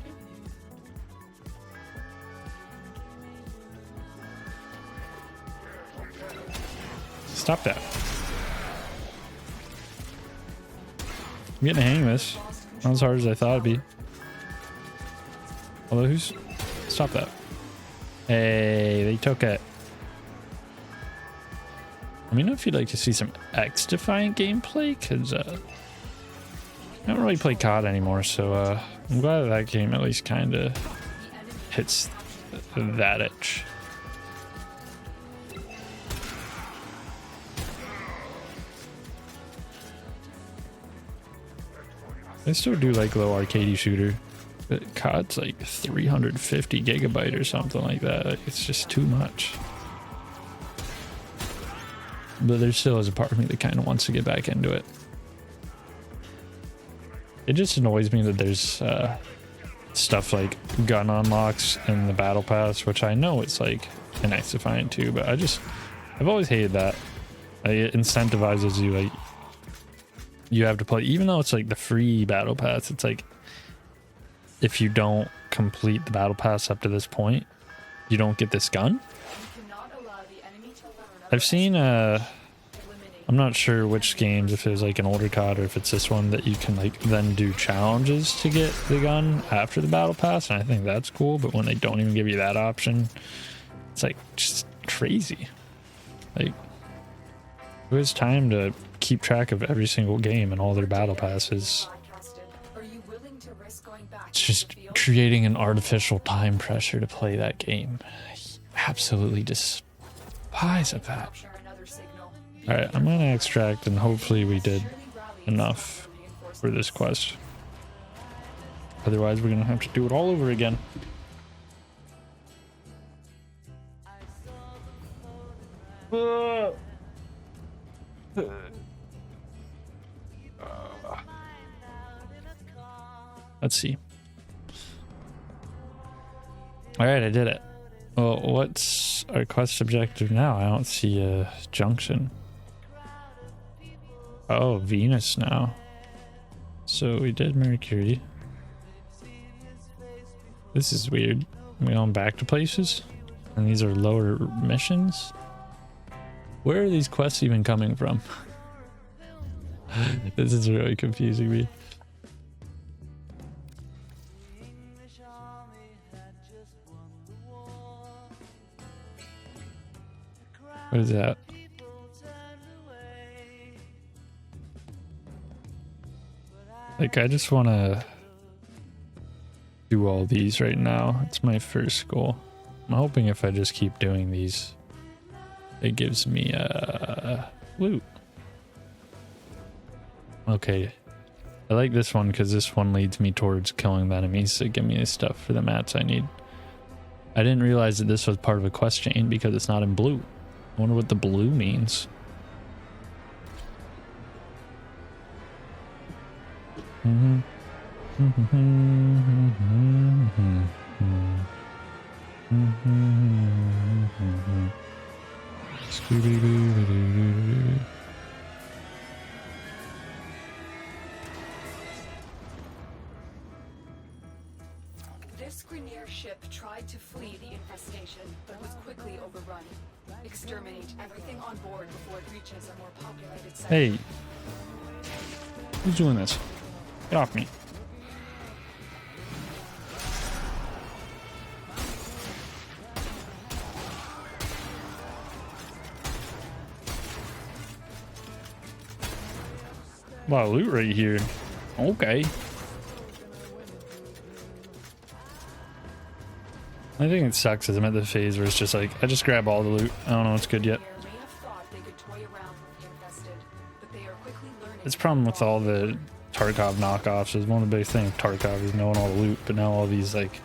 Stop that. I'm getting the hang of this. Not as hard as I thought it'd be. Although who's... Stop that. Hey, they took it. Let me know if you'd like to see some X-Defiant gameplay, because I don't really play COD anymore, so I'm glad that game at least kind of hits that itch. I still do like low arcadey shooter, but COD's like 350 gigabyte or something like that. It's just too much. But there still is a part of me that kind of wants to get back into it. It just annoys me that there's stuff like gun unlocks in the battle pass, which I know it's like an X-Defiant too, but I've always hated that. Like, it incentivizes you, like you have to play, even though it's like the free battle pass, it's like if you don't complete the battle pass up to this point, you don't get this gun. I've seen I'm not sure which games, if it was like an older COD or if it's this one, that you can like then do challenges to get the gun after the battle pass, and I think that's cool. But when they don't even give you that option, it's like just crazy. Like, who has time to keep track of every single game and all their battle passes? It's just creating an artificial time pressure to play that game. I absolutely despise of that. Alright, I'm gonna extract, and hopefully we did enough for this quest. Otherwise, we're gonna have to do it all over again. Let's see. Alright, I did it. Well, what's our quest objective now? I don't see a junction. Oh, Venus now. So we did Mercury. This is weird. We going back to places? And these are lower missions? Where are these quests even coming from? This is really confusing me. What is that? Like, I just want to do all these right now. It's my first goal. I'm hoping if I just keep doing these, it gives me loot. Okay. I like this one because this one leads me towards killing the enemies that give me the stuff for the mats I need. I didn't realize that this was part of a quest chain because it's not in blue. I wonder what the blue means. Scooby-Doo. This Grenier ship tried to flee the infestation, but was quickly overrun. Exterminate everything on board before it reaches a more populated site. Hey, who's doing this? Get off me. Wow, loot right here. Okay. I think it sucks as I'm at the phase where it's just like, I just grab all the loot. I don't know what's good yet. It's a problem with all the Tarkov knockoffs. Is one of the big things Tarkov is knowing all the loot, but now all these like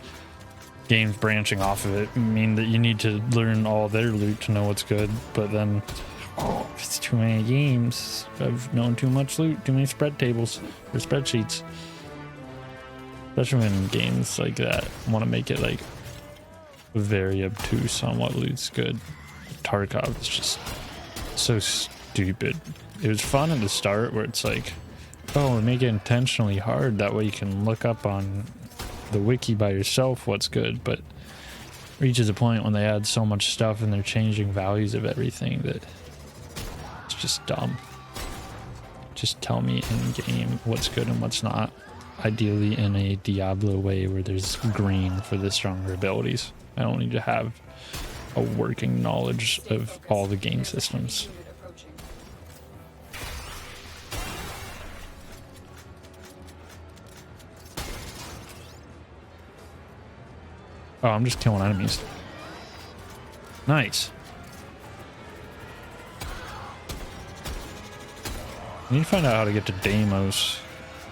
games branching off of it mean that you need to learn all their loot to know what's good. But then, oh, it's too many games. I've known too much loot, too many spread tables or spreadsheets. Especially when games like that want to make it like very obtuse on what loot's good. Tarkov is just so stupid. It was fun at the start where it's like, oh, we make it intentionally hard, that way you can look up on the wiki by yourself what's good, but reaches a point when they add so much stuff and they're changing values of everything that it's just dumb. Just tell me in game what's good and what's not, ideally in a Diablo way where there's green for the stronger abilities. I don't need to have a working knowledge of all the game systems. Oh, I'm just killing enemies. Nice. I need to find out how to get to Deimos.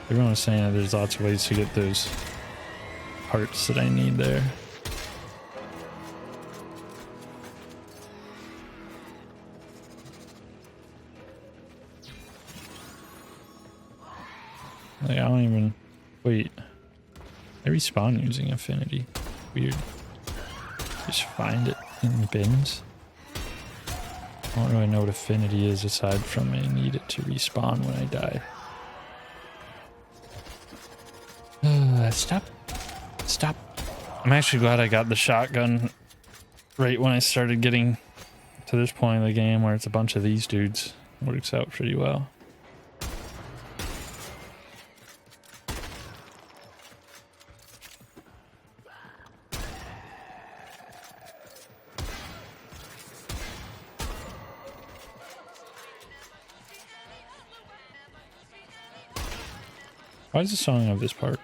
Everyone was saying that there's lots of ways to get those parts that I need there. Like, I don't even... Wait. I respawn using affinity. Weird. Just find it in bins. I don't really know what affinity is aside from I need it to respawn when I die. Stop. Stop. I'm actually glad I got the shotgun right when I started getting to this point of the game where it's a bunch of these dudes. Works out pretty well. Why does the song have this part?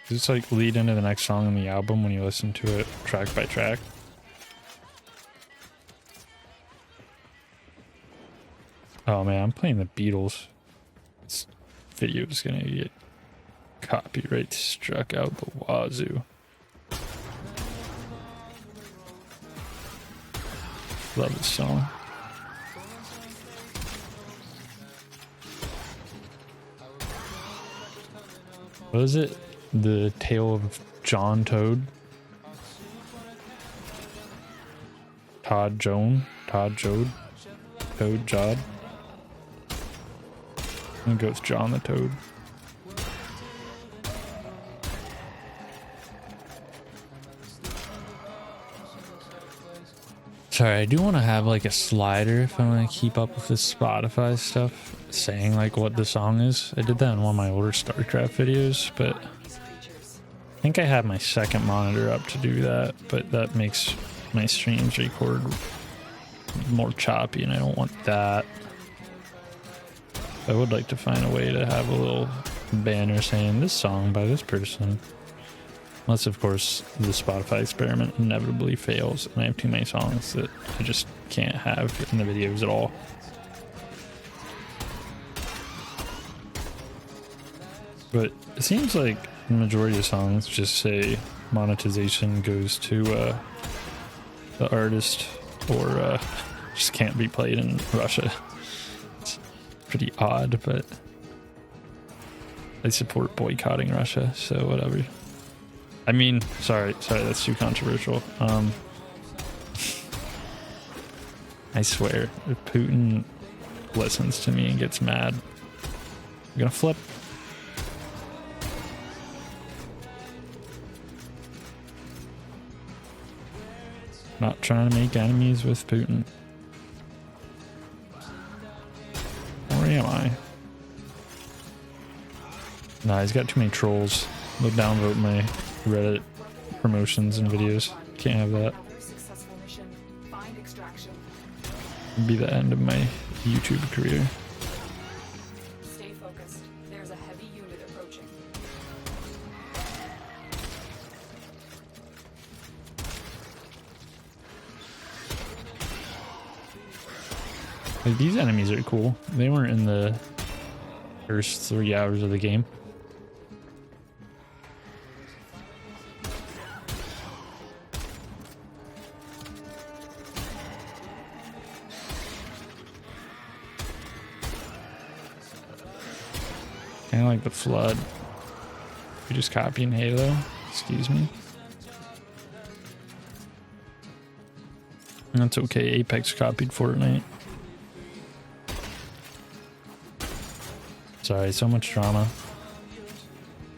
Does this like lead into the next song in the album when you listen to it track by track? Oh man, I'm playing the Beatles. This video is gonna get copyright struck out the wazoo. Love this song. What is it? The Tale of John Toad? Todd Jode? Toad Jod? I'm gonna go with John the Toad. Sorry, I do want to have like a slider if I want to keep up with this Spotify stuff, saying like what the song is. I did that in one of my older StarCraft videos, but I think I have my second monitor up to do that, but that makes my streams record more choppy and I don't want that. I would like to find a way to have a little banner saying this song by this person. Unless, of course, the Spotify experiment inevitably fails and I have too many songs that I just can't have in the videos at all. But it seems like the majority of songs just say monetization goes to the artist or just can't be played in Russia. It's pretty odd, but I support boycotting Russia, so whatever. I mean, sorry, that's too controversial. I swear, if Putin listens to me and gets mad, I'm gonna flip. Not trying to make enemies with Putin. Where am I? Nah, he's got too many trolls. They'll downvote my Reddit promotions and videos. Can't have that. Successful mission. Find extraction. It'd be the end of my YouTube career. Stay focused. There's a heavy unit approaching. Like, these enemies are cool. They weren't in the first 3 hours of the game. Kind of like the flood. You're just copying Halo. Excuse me. That's okay. Apex copied Fortnite. Sorry, so much drama.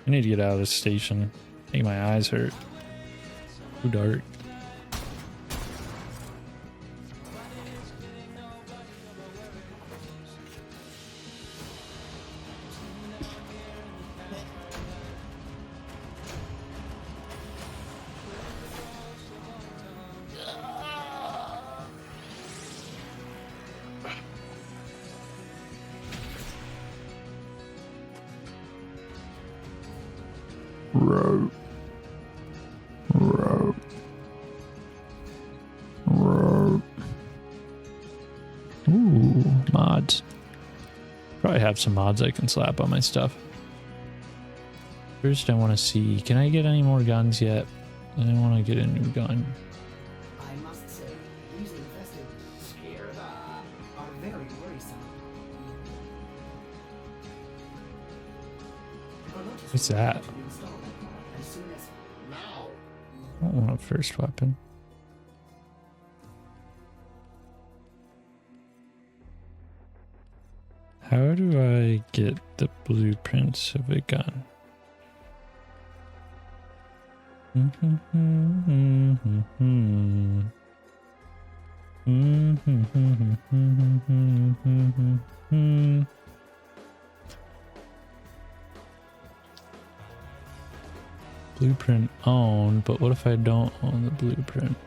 I need to get out of this station. I think my eyes hurt. Too dark. Row. Ooh, mods. Probably have some mods I can slap on my stuff. First I want to see, can I get any more guns yet? I want to get a new gun. I must say, these infested scared are very worrisome. What's that? I don't want a first weapon. How do I get the blueprints of a gun? Blueprint owned, but what if I don't own the blueprint?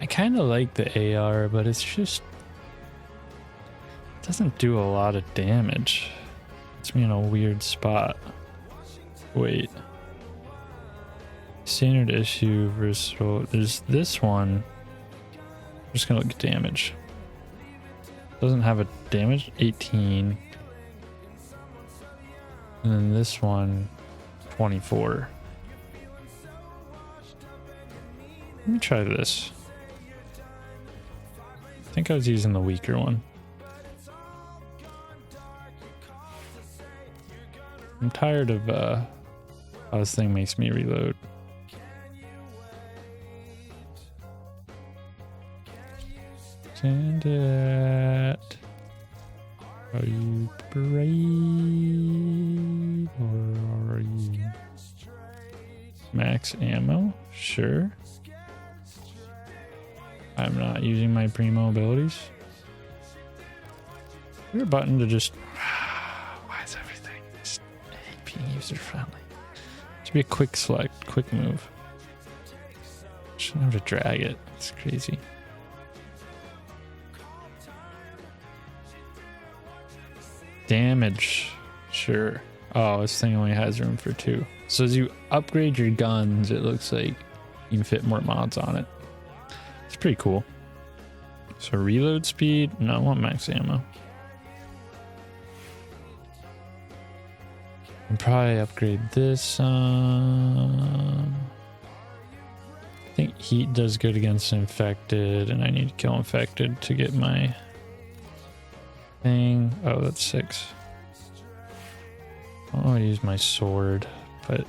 I kind of like the AR, but it's just doesn't do a lot of damage. It's me in a weird spot. Wait. Standard issue versatile. There's this one. I'm just gonna look at damage. Doesn't have a damage 18. And then this one 24. Let me try this. I think I was using the weaker one. I'm tired of how this thing makes me reload. Descendant. Are you brave or are you max ammo? Sure. I'm not using my primo abilities. Is there a button to just... Why is everything just being user friendly? Should be a quick select, quick move. Shouldn't have to drag it. It's crazy. Damage. Sure. Oh, this thing only has room for 2. So as you upgrade your guns, it looks like you can fit more mods on it. It's pretty cool. So reload speed. No, I want max ammo. And probably upgrade this. I think heat does good against infected, and I need to kill infected to get my thing. Oh, that's 6. I don't want to use my sword, but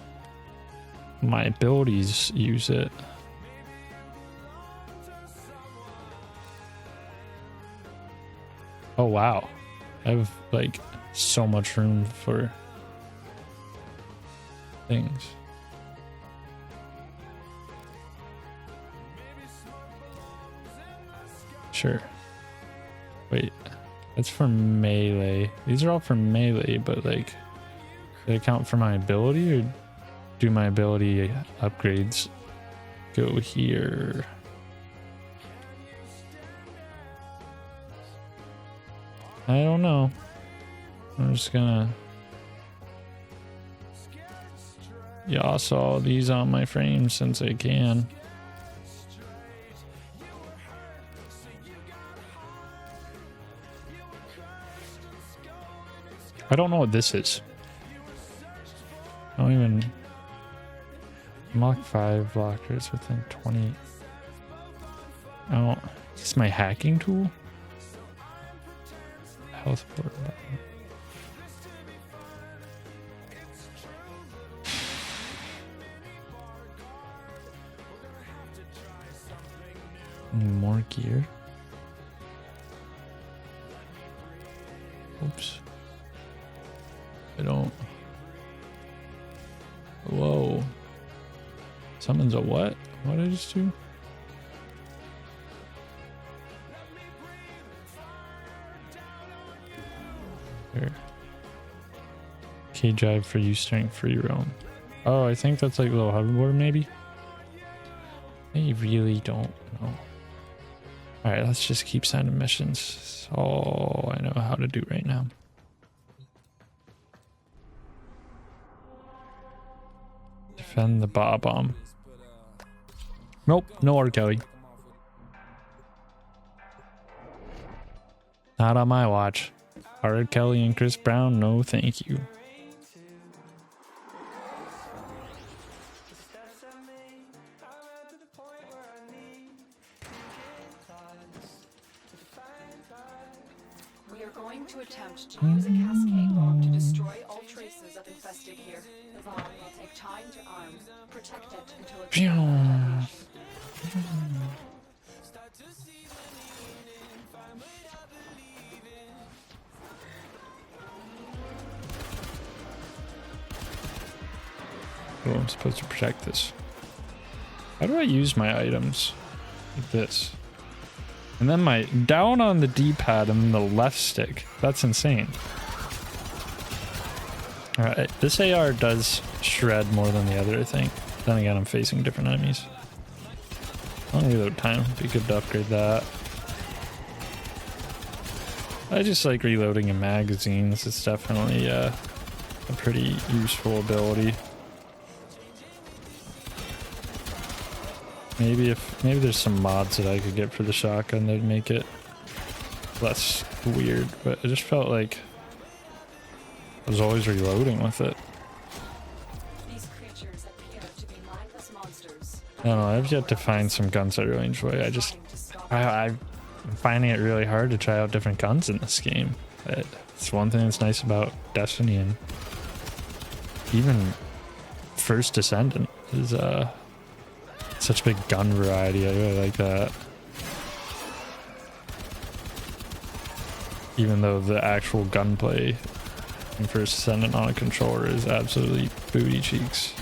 my abilities use it. Oh wow, I have like so much room for things. Sure. Wait, that's for melee. These are all for melee, but like, do they count for my ability, or do my ability upgrades go here? I don't know. I'm just gonna yas all these on my frame since I can. I don't know what this is. I don't even... Mach 5 blockers within 20. I don't... Is this my hacking tool? Health board button. More gear. Oops. I don't... Whoa. Summons a what? What did I just do? Here. K drive for use strength free roam. Oh, I think that's like a little hoverboard maybe? I really don't know. Alright, let's just keep sending missions. That's all I know how to do right now. Defend the bomb. Nope, no R. Kelly. Not on my watch. R. Kelly and Chris Brown, no thank you. We are going to attempt to use a cascade bomb to infested here. The bomb will take time to arm. Protect it until it's Pew. Oh, I'm supposed to protect this. How do I use my items? Like this. And then my down on the D-pad and the left stick. That's insane. Alright, this AR does shred more than the other, I think. Then again, I'm facing different enemies. Long reload time. Be good to upgrade that. I just like reloading in magazines. It's definitely a pretty useful ability. Maybe there's some mods that I could get for the shotgun that'd make it less weird, but it just felt like I was always reloading with it. These creatures appear to be mindless monsters. I don't know, I've yet to find some guns I really enjoy. I'm finding it really hard to try out different guns in this game. It's one thing that's nice about Destiny, and even first Descendant is such big gun variety. I really like that. Even though the actual gunplay in first Descendant on a controller is absolutely booty cheeks.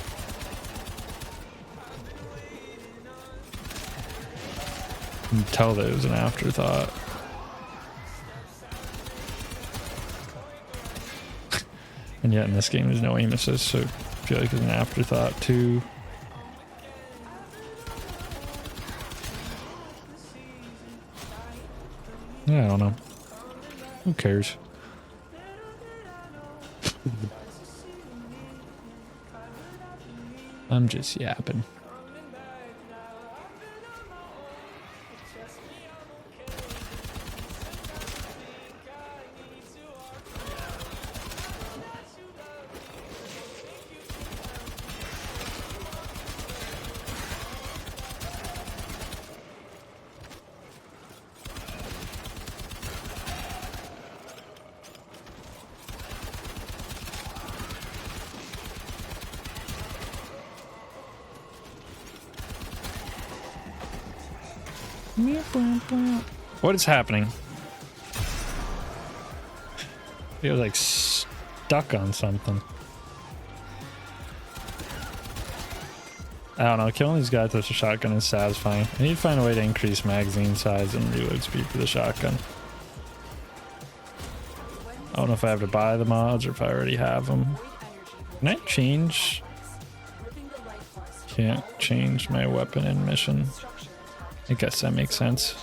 You can tell that it was an afterthought. And yet in this game there's no aim assist, so I feel like it's an afterthought too. Yeah, I don't know. Who cares? I'm just yapping. What is happening? He was like stuck on something. I don't know, killing these guys with a shotgun is satisfying. I need to find a way to increase magazine size and reload speed for the shotgun. I don't know if I have to buy the mods or if I already have them. Can I change? Can't change my weapon in mission. I guess that makes sense.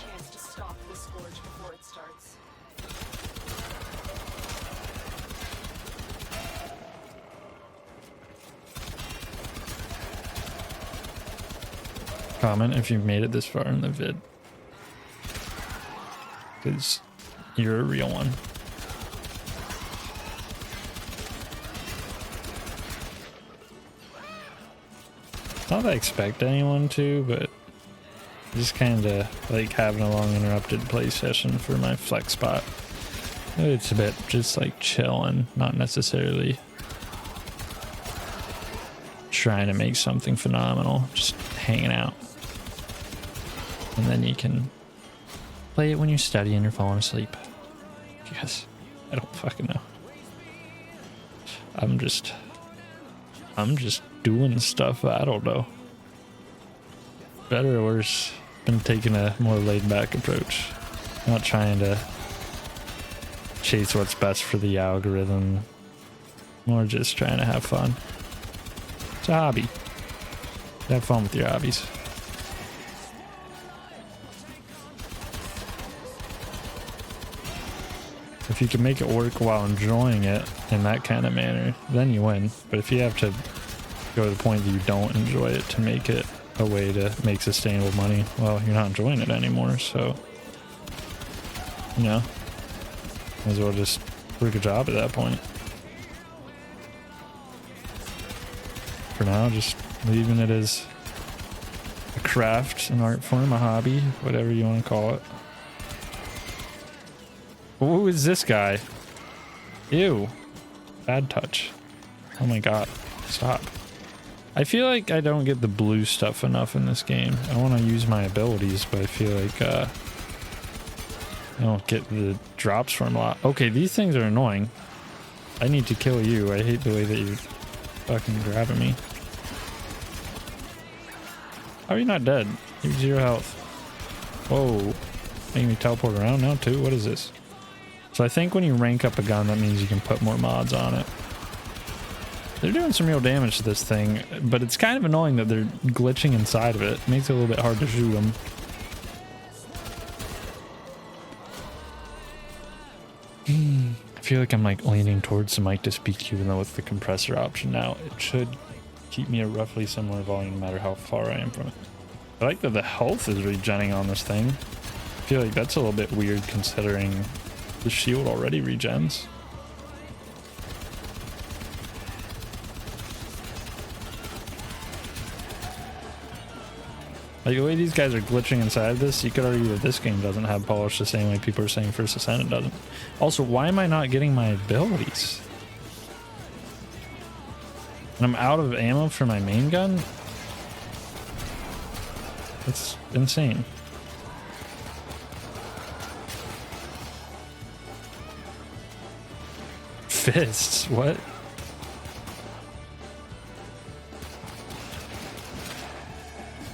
Comment if you've made it this far in the vid, because you're a real one. Not that I expect anyone to, but just kind of like having a long interrupted play session for my flex spot. It's a bit just like chilling, not necessarily trying to make something phenomenal, just hanging out. And then you can play it when you're studying or falling asleep. Yes, I don't fucking know. I'm just doing stuff. I don't know. Better or worse, been taking a more laid back approach. Not trying to chase what's best for the algorithm. More just trying to have fun. It's a hobby. Have fun with your hobbies. If you can make it work while enjoying it in that kind of manner, then you win. But if you have to go to the point that you don't enjoy it to make it a way to make sustainable money, well, you're not enjoying it anymore, so you know, might as well just work a job at that point. For now, just leaving it as a craft, an art form, a hobby, whatever you want to call it. Who is this guy? Ew. Bad touch. Oh my god. Stop. I feel like I don't get the blue stuff enough in this game. I want to use my abilities, but I feel like I don't get the drops from a lot. Okay, these things are annoying. I need to kill you. I hate the way that you're fucking grabbing me. How are you not dead? You have 0 health. Whoa. Making me teleport around now too? What is this? So I think when you rank up a gun, that means you can put more mods on it. They're doing some real damage to this thing, but it's kind of annoying that they're glitching inside of it. It makes it a little bit hard to shoot them. I feel like I'm like leaning towards the mic to speak, even though with the compressor option now, it should keep me a roughly similar volume no matter how far I am from it. I like that the health is regenning on this thing. I feel like that's a little bit weird considering the shield already regens. Like the way these guys are glitching inside this, you could argue that this game doesn't have polish the same way people are saying First Descendant doesn't. Also, why am I not getting my abilities? And I'm out of ammo for my main gun? That's insane. Fists? What?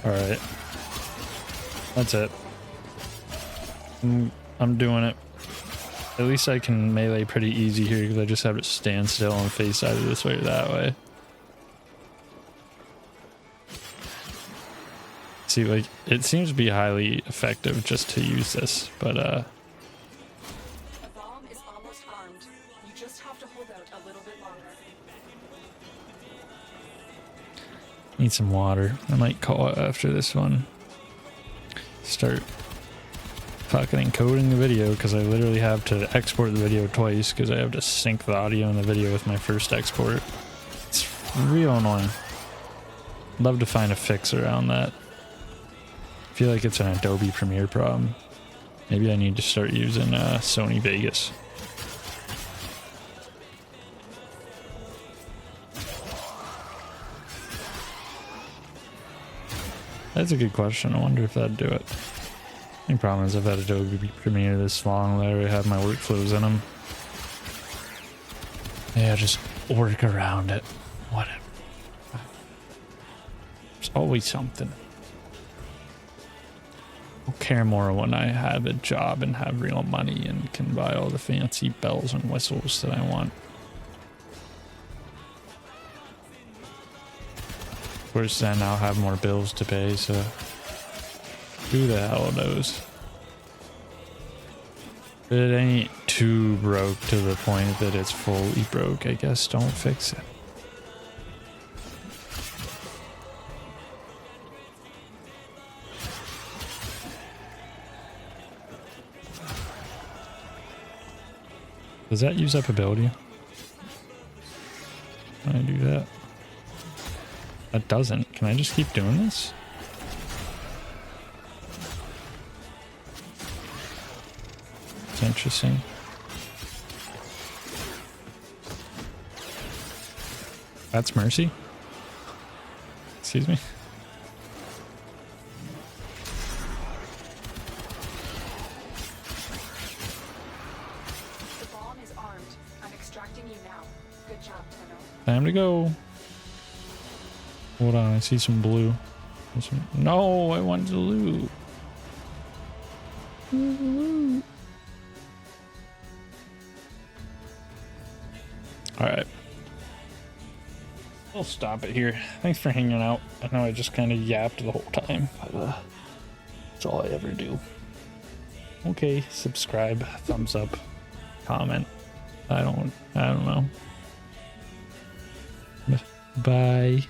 Alright. That's it. I'm doing it. At least I can melee pretty easy here because I just have to stand still and face either this way or that way. See, like, it seems to be highly effective just to use this, but The bomb is almost armed. You just have to hold out a little bit longer. need some water. I might call it after this one. Start fucking encoding the video because I literally have to export the video twice because I have to sync the audio and the video with my first export. It's real annoying. Love to find a fix around that. I feel like it's an Adobe Premiere problem. Maybe I need to start using Sony Vegas. That's a good question. I wonder if that'd do it. The problem is I've had Adobe Premiere this long that I already have my workflows in them. Yeah, just work around it. Whatever. There's always something. I'll care more when I have a job and have real money and can buy all the fancy bells and whistles that I want. Of course, then I'll have more bills to pay, so who the hell knows? But it ain't too broke to the point that it's fully broke. I guess don't fix it. Does that use up ability? Can I do that? That doesn't. Can I just keep doing this? It's interesting. That's mercy? Excuse me? The bomb is armed. I'm extracting you now. Good job, Tenno. Time to go. Hold on, I see some blue. No, I want the loot. Alright. We'll stop it here. Thanks for hanging out. I know I just kind of yapped the whole time, but that's all I ever do. Okay, subscribe, thumbs up, comment. I don't know. Bye.